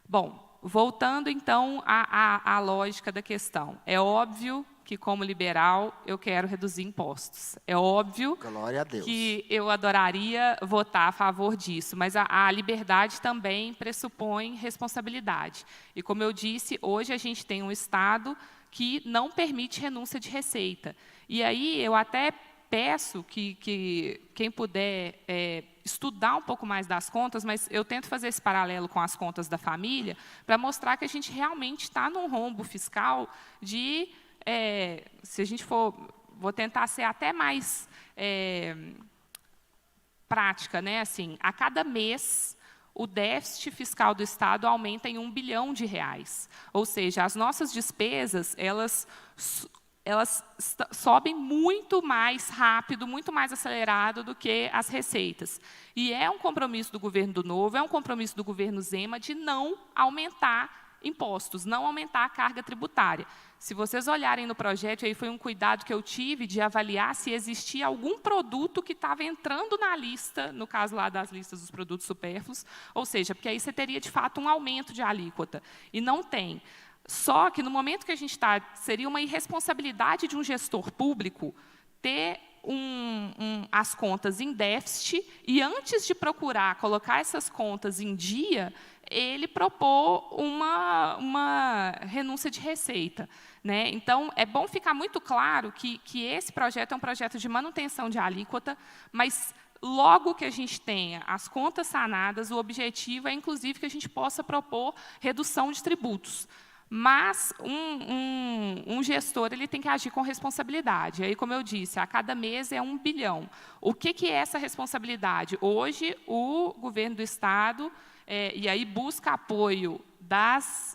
Bom, voltando, então, à lógica da questão. É óbvio que, como liberal, eu quero reduzir impostos. É óbvio Glória a Deus. que eu adoraria votar a favor disso, mas a liberdade também pressupõe responsabilidade. E, como eu disse, hoje a gente tem um Estado que não permite renúncia de receita. E aí eu até peço que quem puder estudar um pouco mais das contas, mas eu tento fazer esse paralelo com as contas da família, para mostrar que a gente realmente está num rombo fiscal de, se a gente for, vou tentar ser até mais prática, né? Assim, a cada mês, o déficit fiscal do Estado aumenta em R$ 1 bilhão. Ou seja, as nossas despesas, elas sobem muito mais rápido, muito mais acelerado do que as receitas. E é um compromisso do governo do Novo, é um compromisso do governo Zema de não aumentar impostos, não aumentar a carga tributária. Se vocês olharem no projeto, aí foi um cuidado que eu tive de avaliar se existia algum produto que estava entrando na lista, no caso lá das listas dos produtos supérfluos, ou seja, porque aí você teria, de fato, um aumento de alíquota. E não tem. Só que, no momento que a gente está, seria uma irresponsabilidade de um gestor público ter as contas em déficit e, antes de procurar colocar essas contas em dia, ele propor uma renúncia de receita, né? Então, é bom ficar muito claro que esse projeto é um projeto de manutenção de alíquota, mas logo que a gente tenha as contas sanadas, o objetivo é, inclusive, que a gente possa propor redução de tributos. Mas um gestor ele tem que agir com responsabilidade. Aí, como eu disse, a cada mês é R$ 1 bilhão. O que é essa responsabilidade? Hoje, o governo do Estado e aí busca apoio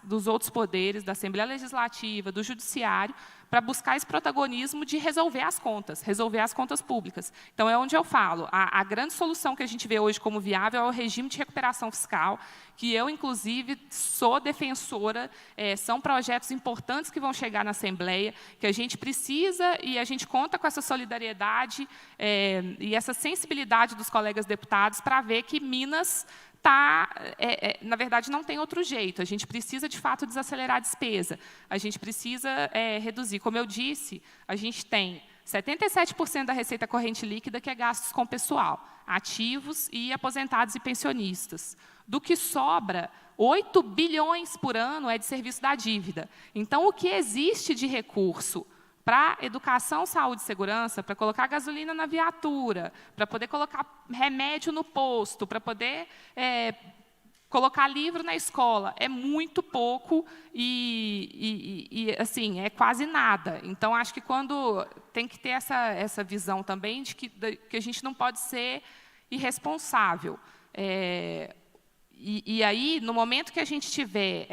dos outros poderes, da Assembleia Legislativa, do Judiciário, para buscar esse protagonismo de resolver as contas públicas. Então, é onde eu falo, a grande solução que a gente vê hoje como viável é o regime de recuperação fiscal, que eu, inclusive, sou defensora, são projetos importantes que vão chegar na Assembleia, que a gente precisa e a gente conta com essa solidariedade e essa sensibilidade dos colegas deputados para ver que Minas na verdade, não tem outro jeito. A gente precisa, de fato, desacelerar a despesa. A gente precisa reduzir. Como eu disse, a gente tem 77% da receita corrente líquida que é gastos com pessoal, ativos e aposentados e pensionistas. Do que sobra, 8 bilhões por ano é de serviço da dívida. Então, o que existe de recurso para educação, saúde e segurança, para colocar gasolina na viatura, para poder colocar remédio no posto, para poder colocar livro na escola, é muito pouco e assim, é quase nada. Então, acho que quando tem que ter essa visão também de que a gente não pode ser irresponsável. E aí, no momento que a gente tiver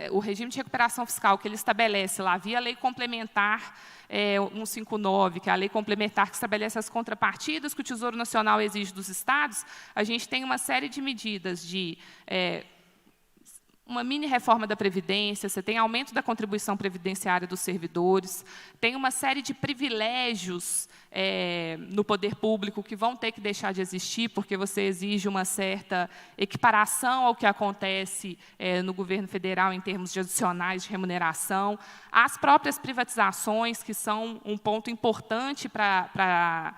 o regime de recuperação fiscal que ele estabelece lá, via lei complementar 159, que é a lei complementar que estabelece as contrapartidas que o Tesouro Nacional exige dos estados, a gente tem uma série de medidas de uma mini reforma da Previdência, você tem aumento da contribuição previdenciária dos servidores, tem uma série de privilégios no poder público que vão ter que deixar de existir, porque você exige uma certa equiparação ao que acontece no governo federal em termos de adicionais de remuneração. As próprias privatizações, que são um ponto importante para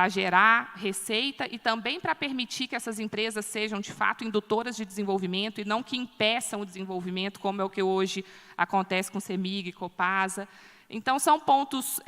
gerar receita e também para permitir que essas empresas sejam, de fato, indutoras de desenvolvimento e não que impeçam o desenvolvimento, como é o que hoje acontece com CEMIG e Copasa. Então, são pontos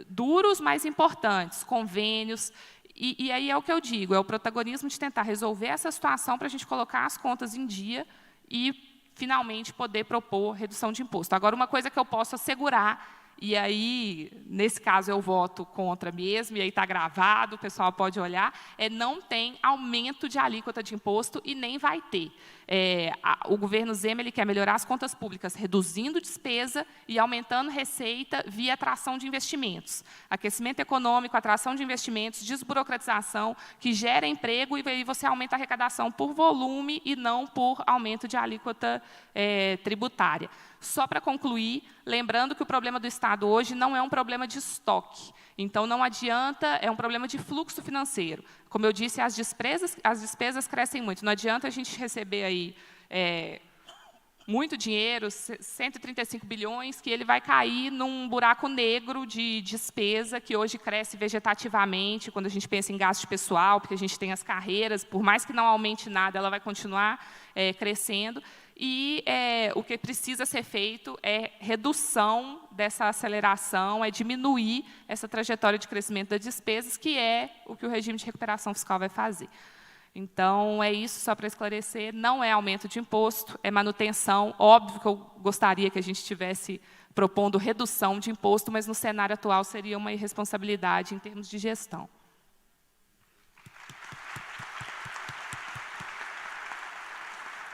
duros, mas importantes, convênios. E aí é o que eu digo, é o protagonismo de tentar resolver essa situação para a gente colocar as contas em dia e, finalmente, poder propor redução de imposto. Agora, uma coisa que eu posso assegurar, e aí, nesse caso, eu voto contra mesmo, e aí está gravado, o pessoal pode olhar, não tem aumento de alíquota de imposto e nem vai ter. O governo Zema ele quer melhorar as contas públicas, reduzindo despesa e aumentando receita via atração de investimentos. Aquecimento econômico, atração de investimentos, desburocratização, que gera emprego e aí você aumenta a arrecadação por volume e não por aumento de alíquota tributária. Só para concluir, lembrando que o problema do Estado hoje não é um problema de estoque. Então, não adianta, é um problema de fluxo financeiro. Como eu disse, as despesas crescem muito. Não adianta a gente receber aí muito dinheiro, 135 bilhões, que ele vai cair num buraco negro de despesa que hoje cresce vegetativamente, quando a gente pensa em gasto pessoal, porque a gente tem as carreiras, por mais que não aumente nada, ela vai continuar crescendo. E o que precisa ser feito é redução dessa aceleração, é diminuir essa trajetória de crescimento das despesas, que é o que o regime de recuperação fiscal vai fazer. Então, é isso, só para esclarecer, não é aumento de imposto, é manutenção. Óbvio que eu gostaria que a gente estivesse propondo redução de imposto, mas no cenário atual seria uma irresponsabilidade em termos de gestão.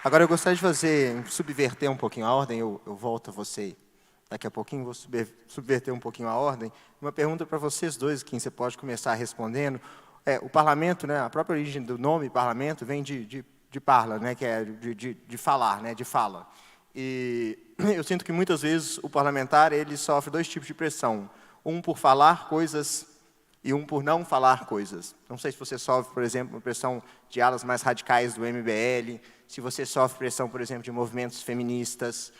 Agora, eu gostaria de subverter um pouquinho a ordem, eu volto a você daqui a pouquinho, vou subverter um pouquinho a ordem. Uma pergunta para vocês dois, quem você pode começar respondendo. O parlamento, né, a própria origem do nome parlamento vem de parla, né, que é de falar, né, de fala. E eu sinto que muitas vezes o parlamentar ele sofre dois tipos de pressão. Um por falar coisas e um por não falar coisas. Não sei se você sofre, por exemplo, uma pressão de alas mais radicais do MBL, se você sofre pressão, por exemplo, de movimentos feministas,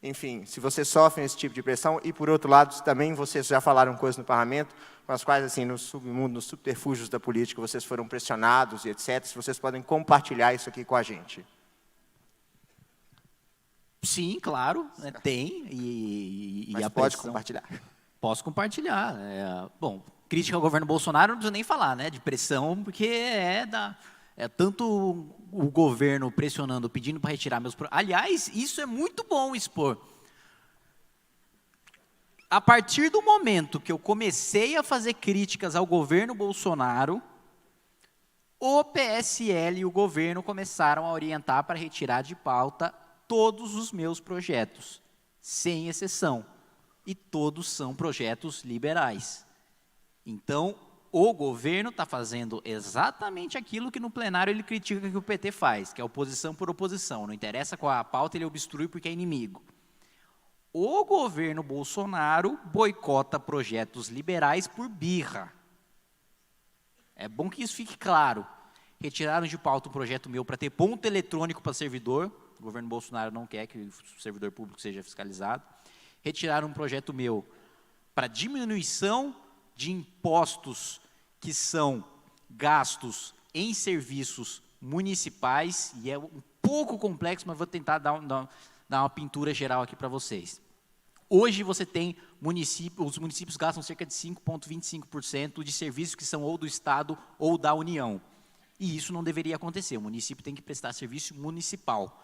enfim, se você sofre esse tipo de pressão, e, por outro lado, também vocês já falaram coisas no parlamento, com as quais, assim, no submundo, nos subterfúgios da política, vocês foram pressionados e etc., se vocês podem compartilhar isso aqui com a gente. Sim, claro, tem. Mas a pode pressão, compartilhar. Posso compartilhar. Bom, crítica ao governo Bolsonaro, não preciso nem falar, né, de pressão, porque tanto o governo pressionando, pedindo para retirar meus... Aliás, isso é muito bom expor. A partir do momento que eu comecei a fazer críticas ao governo Bolsonaro, o PSL e o governo começaram a orientar para retirar de pauta todos os meus projetos, sem exceção. E todos são projetos liberais. Então, o governo está fazendo exatamente aquilo que no plenário ele critica que o PT faz, que é oposição por oposição. Não interessa qual a pauta, ele obstrui porque é inimigo. O governo Bolsonaro boicota projetos liberais por birra. É bom que isso fique claro. Retiraram de pauta um projeto meu para ter ponto eletrônico para servidor. O governo Bolsonaro não quer que o servidor público seja fiscalizado. Retiraram um projeto meu para diminuição de impostos que são gastos em serviços municipais, e é um pouco complexo, mas vou tentar dar uma pintura geral aqui para vocês. Hoje você tem os municípios gastam cerca de 5,25% de serviços que são ou do Estado ou da União. E isso não deveria acontecer, o município tem que prestar serviço municipal.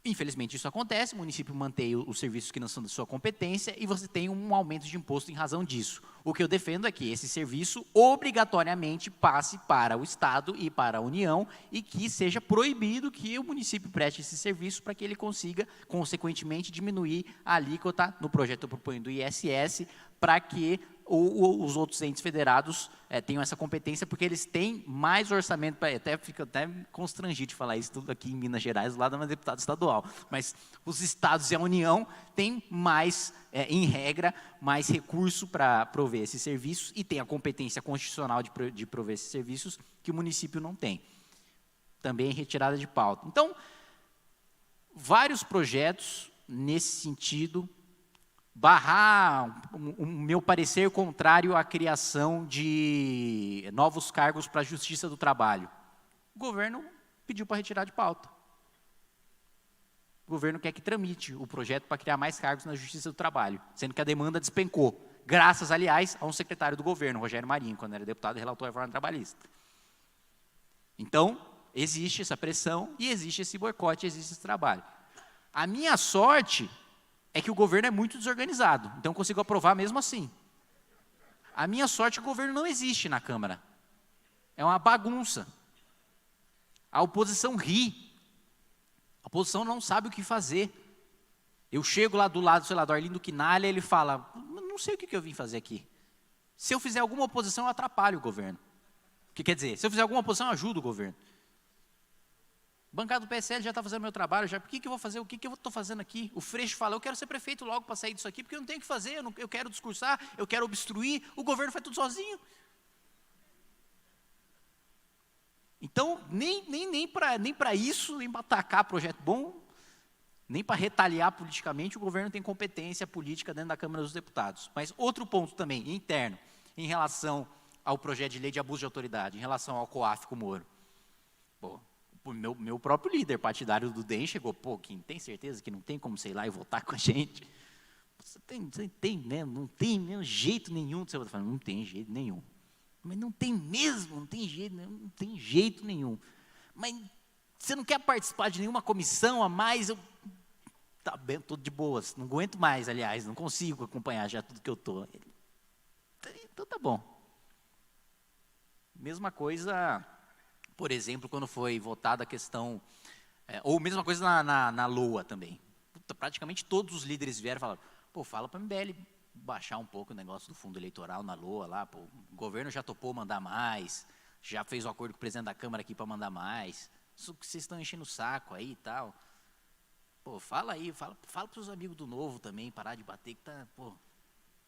Infelizmente isso acontece, o município mantém os serviços que não são da sua competência e você tem um aumento de imposto em razão disso. O que eu defendo é que esse serviço obrigatoriamente passe para o Estado e para a União e que seja proibido que o município preste esse serviço para que ele consiga, consequentemente, diminuir a alíquota no projeto que eu proponho do ISS para que os outros entes federados tenham essa competência, porque eles têm mais orçamento, fico até constrangido de falar isso tudo aqui em Minas Gerais, lá da minha deputada estadual, mas os estados e a União têm mais, em regra, mais recurso para prover esses serviços e tem a competência constitucional de prover esses serviços que o município não tem. Também retirada de pauta. Então, vários projetos nesse sentido, barrar o meu parecer contrário à criação de novos cargos para a Justiça do Trabalho. O governo pediu para retirar de pauta. O governo quer que tramite o projeto para criar mais cargos na Justiça do Trabalho, sendo que a demanda despencou, graças, aliás, a um secretário do governo, Rogério Marinho, quando era deputado e relator da reforma trabalhista. Então, existe essa pressão e existe esse boicote, existe esse trabalho. A minha sorte é que o governo é muito desorganizado, então eu consigo aprovar mesmo assim. A minha sorte é que o governo não existe na Câmara. É uma bagunça. A oposição ri. A oposição não sabe o que fazer. Eu chego lá do lado, sei lá, do Arlindo Quinalha, ele fala, não sei o que eu vim fazer aqui. Se eu fizer alguma oposição, eu atrapalho o governo. O que quer dizer? Se eu fizer alguma oposição, eu ajudo o governo. Bancada do PSL já está fazendo meu trabalho, já, por que eu vou fazer, o que eu estou fazendo aqui? O Freixo fala, eu quero ser prefeito logo para sair disso aqui, porque eu não tenho o que fazer, eu quero discursar, eu quero obstruir, o governo faz tudo sozinho. Então, nem para isso, nem para atacar projeto bom, nem para retaliar politicamente, o governo tem competência política dentro da Câmara dos Deputados. Mas outro ponto também, interno, em relação ao projeto de lei de abuso de autoridade, em relação ao COAF com o Moro. Pô, o meu próprio líder partidário do DEM chegou, pô, Kim, tem certeza que não tem como, sei lá, e votar com a gente? Você tem mesmo, não tem mesmo jeito nenhum. Você vai falar, não tem jeito nenhum. Mas não tem mesmo, não tem jeito nenhum. Mas você não quer participar de nenhuma comissão a mais? Tá bem, estou de boas, não aguento mais, aliás, não consigo acompanhar já tudo que eu estou. Então tá bom. Mesma coisa, por exemplo, quando foi votada a questão, ou mesma coisa na LOA também. Praticamente todos os líderes vieram e falaram, pô, fala para a MBL baixar um pouco o negócio do fundo eleitoral na LOA lá, pô, o governo já topou mandar mais, já fez um acordo com o presidente da Câmara aqui para mandar mais, isso que vocês estão enchendo o saco aí e tal. Pô, fala aí, fala para os amigos do Novo também, parar de bater, que tá, pô,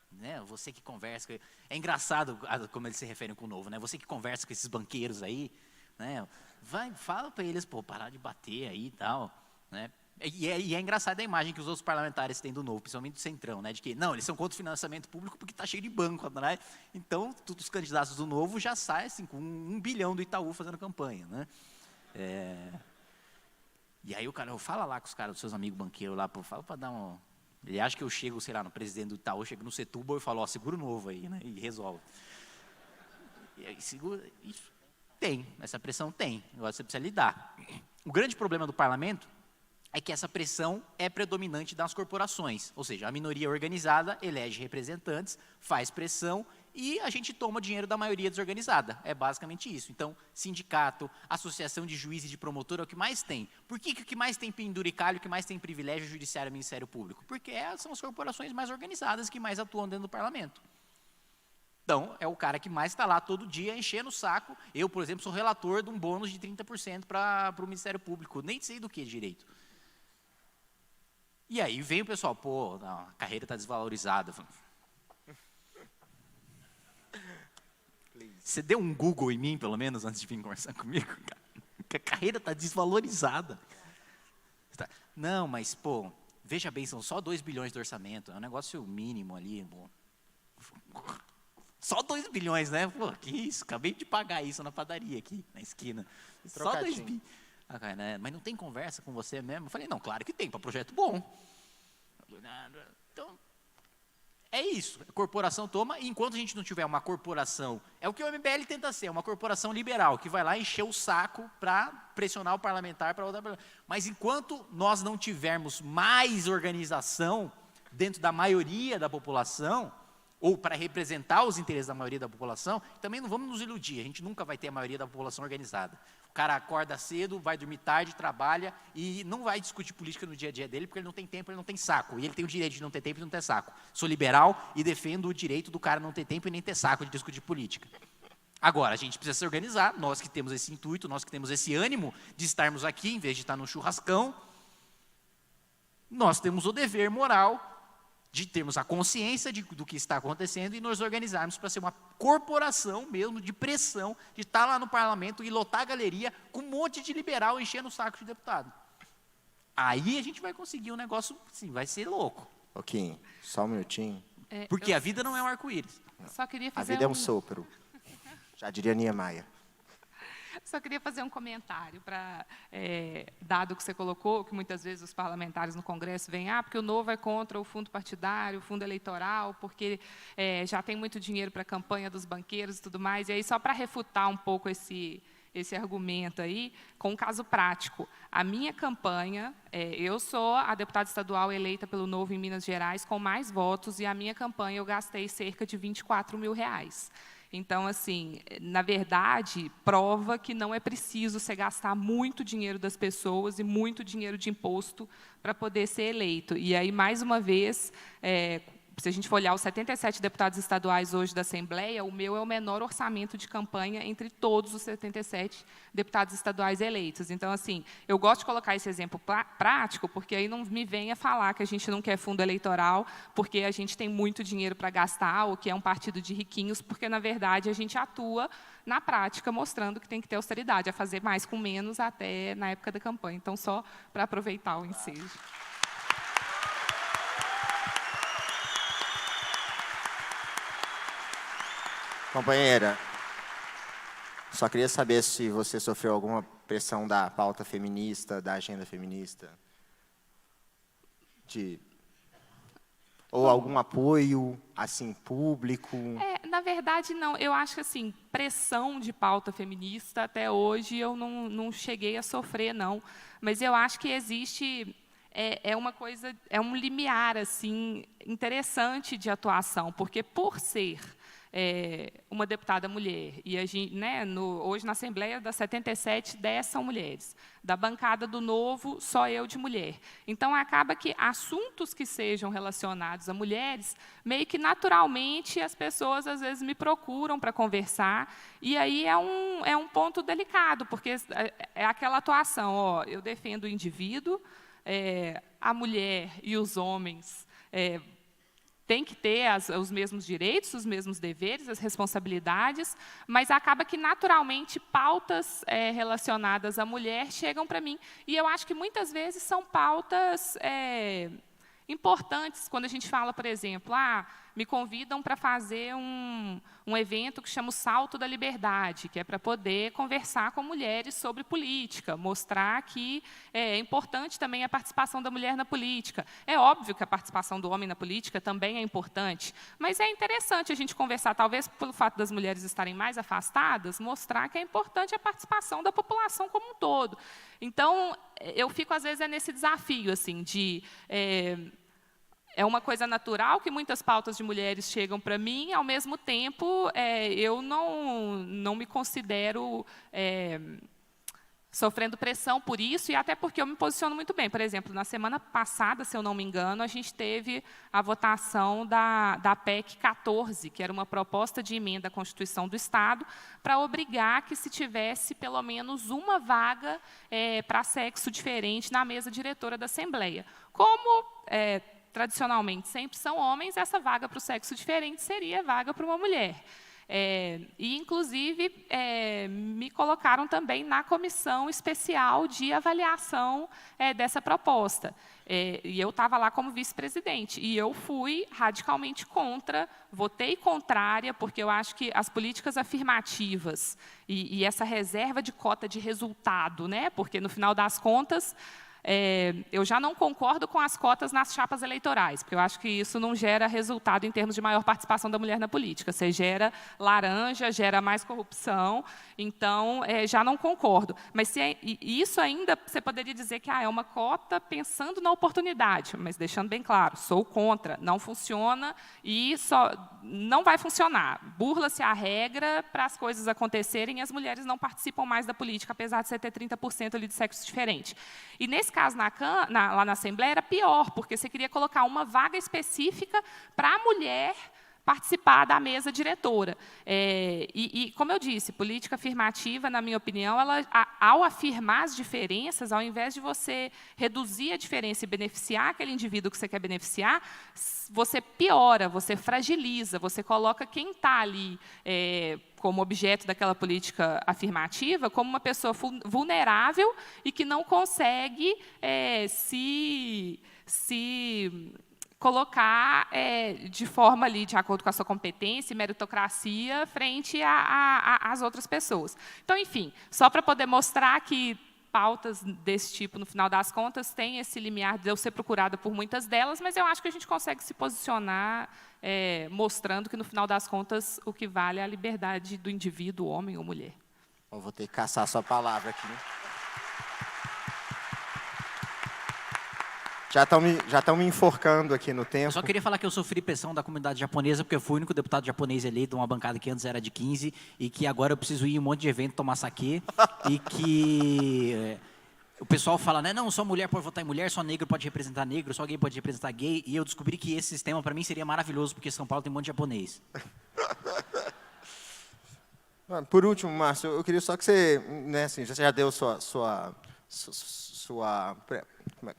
né, você que conversa, é engraçado como eles se referem com o Novo, né, você que conversa com esses banqueiros aí, né, fala para eles, pô, parar de bater aí e tal, né. E é engraçada a imagem que os outros parlamentares têm do Novo, principalmente do Centrão, né? De que, não, eles são contra o financiamento público porque está cheio de banco, né? Então, todos os candidatos do Novo já saem assim, com 1 bilhão do Itaú fazendo campanha, né? E aí o cara, fala lá com os caras, dos seus amigos banqueiros lá, pô, fala para dar um... Ele acha que eu chego, sei lá, no presidente do Itaú, chego no Setúbal e falo, ó, segura o Novo aí, né? E resolve. E aí, segura... Isso tem, essa pressão tem, agora você precisa lidar. O grande problema do parlamento é que essa pressão é predominante das corporações, ou seja, a minoria organizada elege representantes, faz pressão e a gente toma dinheiro da maioria desorganizada, é basicamente isso. Então, sindicato, associação de juiz e de promotor é o que mais tem. Por que o que mais tem penduricalho, o que mais tem privilégio judiciário e Ministério Público? Porque são as corporações mais organizadas que mais atuam dentro do parlamento. Então, é o cara que mais está lá todo dia enchendo o saco. Eu, por exemplo, sou relator de um bônus de 30% para o Ministério Público, nem sei do que direito. E aí vem o pessoal, pô, a carreira está desvalorizada. Você deu um Google em mim, pelo menos, antes de vir conversar comigo? Que a carreira está desvalorizada. Não, mas, pô, veja bem, são só 2 bilhões de orçamento, é um negócio mínimo ali. Pô. Só 2 bilhões, né? Pô, que isso, acabei de pagar isso na padaria aqui, na esquina. Só 2 bilhões. Mas não tem conversa com você mesmo? Eu falei, não, claro que tem, para projeto bom. Então, é isso, a corporação toma, e enquanto a gente não tiver uma corporação, é o que o MBL tenta ser, uma corporação liberal, que vai lá encher o saco para pressionar o parlamentar para outra. Mas enquanto nós não tivermos mais organização dentro da maioria da população, ou para representar os interesses da maioria da população, também não vamos nos iludir, a gente nunca vai ter a maioria da população organizada. O cara acorda cedo, vai dormir tarde, trabalha e não vai discutir política no dia a dia dele, porque ele não tem tempo, ele não tem saco. E ele tem o direito de não ter tempo e não ter saco. Sou liberal e defendo o direito do cara não ter tempo e nem ter saco de discutir política. Agora, a gente precisa se organizar, nós que temos esse intuito, nós que temos esse ânimo de estarmos aqui, em vez de estar no churrascão, nós temos o dever moral de termos a consciência do que está acontecendo e nos organizarmos para ser uma corporação mesmo de pressão, de estar lá no parlamento e lotar a galeria com um monte de liberal enchendo o saco de deputado. Aí a gente vai conseguir um negócio, sim, vai ser louco. Ok, só um minutinho. Porque a vida não é um arco-íris. Só queria A fazer vida é um sopro. Já diria Niemeyer. Só queria fazer um comentário para, dado que você colocou, que muitas vezes os parlamentares no Congresso vêm, porque o Novo é contra o fundo partidário, o fundo eleitoral, porque já tem muito dinheiro para a campanha dos banqueiros e tudo mais. E aí, só para refutar um pouco esse argumento aí, com um caso prático. A minha campanha, eu sou a deputada estadual eleita pelo Novo em Minas Gerais com mais votos, e a minha campanha eu gastei cerca de R$24 mil. Então, assim, na verdade, prova que não é preciso você gastar muito dinheiro das pessoas e muito dinheiro de imposto para poder ser eleito. E aí, mais uma vez, se a gente for olhar os 77 deputados estaduais hoje da Assembleia, o meu é o menor orçamento de campanha entre todos os 77 deputados estaduais eleitos. Então, assim, eu gosto de colocar esse exemplo prático, porque aí não me venha falar que a gente não quer fundo eleitoral, porque a gente tem muito dinheiro para gastar, ou que é um partido de riquinhos, porque, na verdade, a gente atua na prática, mostrando que tem que ter austeridade, a fazer mais com menos até na época da campanha. Então, só para aproveitar o ensejo. Companheira, só queria saber se você sofreu alguma pressão da pauta feminista, da agenda feminista, ou algum apoio, assim, público? Na verdade, não. Eu acho que, assim, pressão de pauta feminista, até hoje, eu não cheguei a sofrer, não. Mas eu acho que existe... uma coisa, um limiar, assim, interessante de atuação, porque, por ser uma deputada mulher, e a gente, hoje na Assembleia, das 77, 10 são mulheres. Da bancada do Novo, só eu de mulher. Então, acaba que assuntos que sejam relacionados a mulheres, meio que naturalmente as pessoas, às vezes, me procuram para conversar, e aí é um ponto delicado, porque é aquela atuação, eu defendo o indivíduo, a mulher e os homens têm que ter os mesmos direitos, os mesmos deveres, as responsabilidades, mas acaba que, naturalmente, pautas relacionadas à mulher chegam para mim. E eu acho que, muitas vezes, são pautas importantes, quando a gente fala, por exemplo, me convidam para fazer um evento que chama o Salto da Liberdade, que é para poder conversar com mulheres sobre política, mostrar que é importante também a participação da mulher na política. É óbvio que a participação do homem na política também é importante, mas é interessante a gente conversar, talvez pelo fato das mulheres estarem mais afastadas, mostrar que é importante a participação da população como um todo. Então, eu fico, às vezes, nesse desafio, assim, de... É uma coisa natural que muitas pautas de mulheres chegam para mim, ao mesmo tempo, eu não me considero sofrendo pressão por isso, e até porque eu me posiciono muito bem. Por exemplo, na semana passada, se eu não me engano, a gente teve a votação da PEC 14, que era uma proposta de emenda à Constituição do Estado, para obrigar que se tivesse pelo menos uma vaga para sexo diferente na mesa diretora da Assembleia. Como... tradicionalmente sempre são homens, essa vaga para o sexo diferente seria vaga para uma mulher. E, inclusive, me colocaram também na comissão especial de avaliação dessa proposta. E eu estava lá como vice-presidente. E eu fui radicalmente contra, votei contrária, porque eu acho que as políticas afirmativas e essa reserva de cota de resultado, porque, no final das contas, Eu já não concordo com as cotas nas chapas eleitorais, porque eu acho que isso não gera resultado em termos de maior participação da mulher na política. Você gera laranja, gera mais corrupção, então já não concordo. Mas isso ainda você poderia dizer que é uma cota pensando na oportunidade, mas deixando bem claro, sou contra, não funciona e não vai funcionar. Burla-se a regra para as coisas acontecerem e as mulheres não participam mais da política, apesar de você ter 30% ali de sexo diferente. E, nesse caso, lá na Assembleia, era pior, porque você queria colocar uma vaga específica para a mulher participar da mesa diretora. Como eu disse, política afirmativa, na minha opinião, ao afirmar as diferenças, ao invés de você reduzir a diferença e beneficiar aquele indivíduo que você quer beneficiar, você piora, você fragiliza, você coloca quem está ali como objeto daquela política afirmativa como uma pessoa vulnerável e que não consegue se colocar de forma ali, de acordo com a sua competência e meritocracia, frente às outras pessoas. Então, enfim, só para poder mostrar que pautas desse tipo, no final das contas, tem esse limiar de eu ser procurada por muitas delas, mas eu acho que a gente consegue se posicionar mostrando que, no final das contas, o que vale é a liberdade do indivíduo, homem ou mulher. Eu vou ter que caçar a sua palavra aqui. Já estão me enforcando aqui no tempo. Eu só queria falar que eu sofri pressão da comunidade japonesa, porque eu fui o único deputado japonês eleito de uma bancada que antes era de 15, e que agora eu preciso ir em um monte de evento tomar saquê, e que o pessoal fala, né, não, só mulher pode votar em mulher, só negro pode representar negro, só gay pode representar gay, e eu descobri que esse sistema, para mim, seria maravilhoso, porque São Paulo tem um monte de japonês. Por último, Márcio, eu queria só que você, né, assim, você já deu sua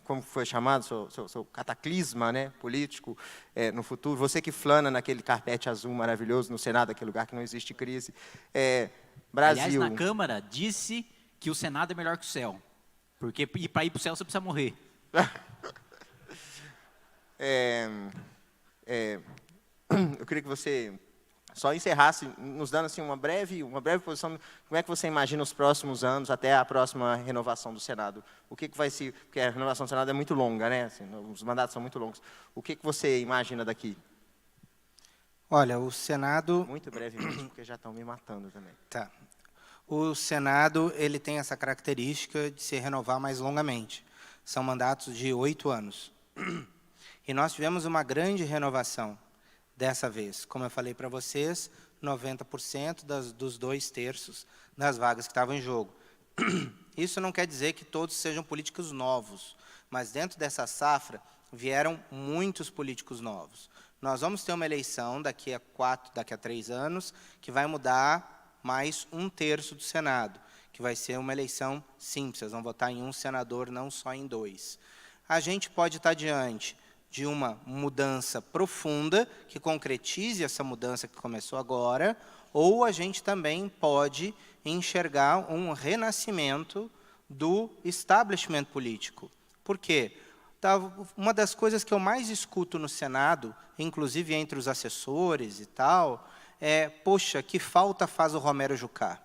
como foi chamado, seu cataclisma, né, político no futuro. Você que flana naquele carpete azul maravilhoso no Senado, aquele lugar que não existe crise. Brasil. Aliás, na Câmara, disse que o Senado é melhor que o céu. Porque para ir para o céu você precisa morrer. Eu queria que você só encerrasse, nos dando assim, uma breve posição, como é que você imagina os próximos anos, até a próxima renovação do Senado? O que vai ser, porque a renovação do Senado é muito longa, né? Assim, os mandatos são muito longos. O que você imagina daqui? Olha, o Senado... Muito brevemente, porque já estão me matando também. Tá. O Senado ele tem essa característica de se renovar mais longamente. São mandatos de 8 anos. E nós tivemos uma grande renovação dessa vez. Como eu falei para vocês, 90% dos 2/3 das vagas que estavam em jogo. Isso não quer dizer que todos sejam políticos novos, mas dentro dessa safra vieram muitos políticos novos. Nós vamos ter uma eleição daqui a 3 anos, que vai mudar mais 1/3 do Senado, que vai ser uma eleição simples, vocês vão votar em um senador, não só em 2. A gente pode estar diante de uma mudança profunda, que concretize essa mudança que começou agora, ou a gente também pode enxergar um renascimento do establishment político. Por quê? Uma das coisas que eu mais escuto no Senado, inclusive entre os assessores e tal, poxa, que falta faz o Romero Jucá.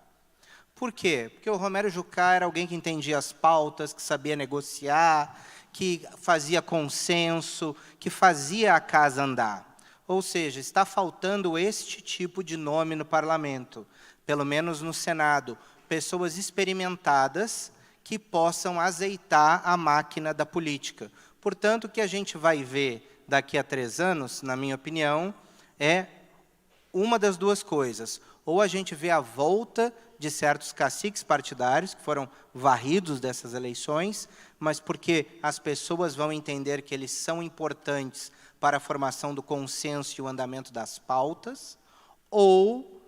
Por quê? Porque o Romero Jucá era alguém que entendia as pautas, que sabia negociar, que fazia consenso, que fazia a casa andar. Ou seja, está faltando este tipo de nome no parlamento, pelo menos no Senado, pessoas experimentadas que possam azeitar a máquina da política. Portanto, o que a gente vai ver daqui a 3 anos, na minha opinião, é uma das duas coisas. Ou a gente vê a volta de certos caciques partidários que foram varridos dessas eleições, mas porque as pessoas vão entender que eles são importantes para a formação do consenso e o andamento das pautas, ou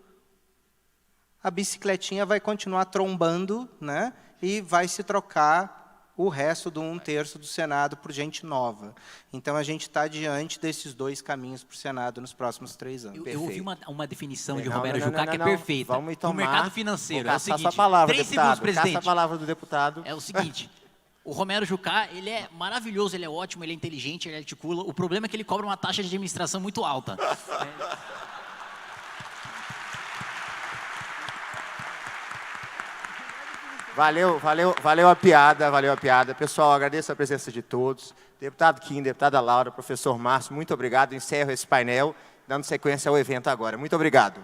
a bicicletinha vai continuar trombando, né, e vai se trocar o resto do 1/3 do Senado por gente nova. Então, a gente está diante desses 2 caminhos para o Senado nos próximos 3 anos. Eu ouvi uma definição de Não, Romero não, Jucá não, que é não. perfeita. Vamos No mercado financeiro. Vou É o caçar seguinte, sua palavra, 3 deputado. segundos, presidente. Caça a palavra do deputado. É o seguinte, o Romero Jucá, ele é maravilhoso, ele é ótimo, ele é inteligente, ele articula. O problema é que ele cobra uma taxa de administração muito alta. Valeu a piada. Pessoal, agradeço a presença de todos. Deputado Kim, deputada Laura, professor Márcio, muito obrigado. Encerro esse painel, dando sequência ao evento agora. Muito obrigado.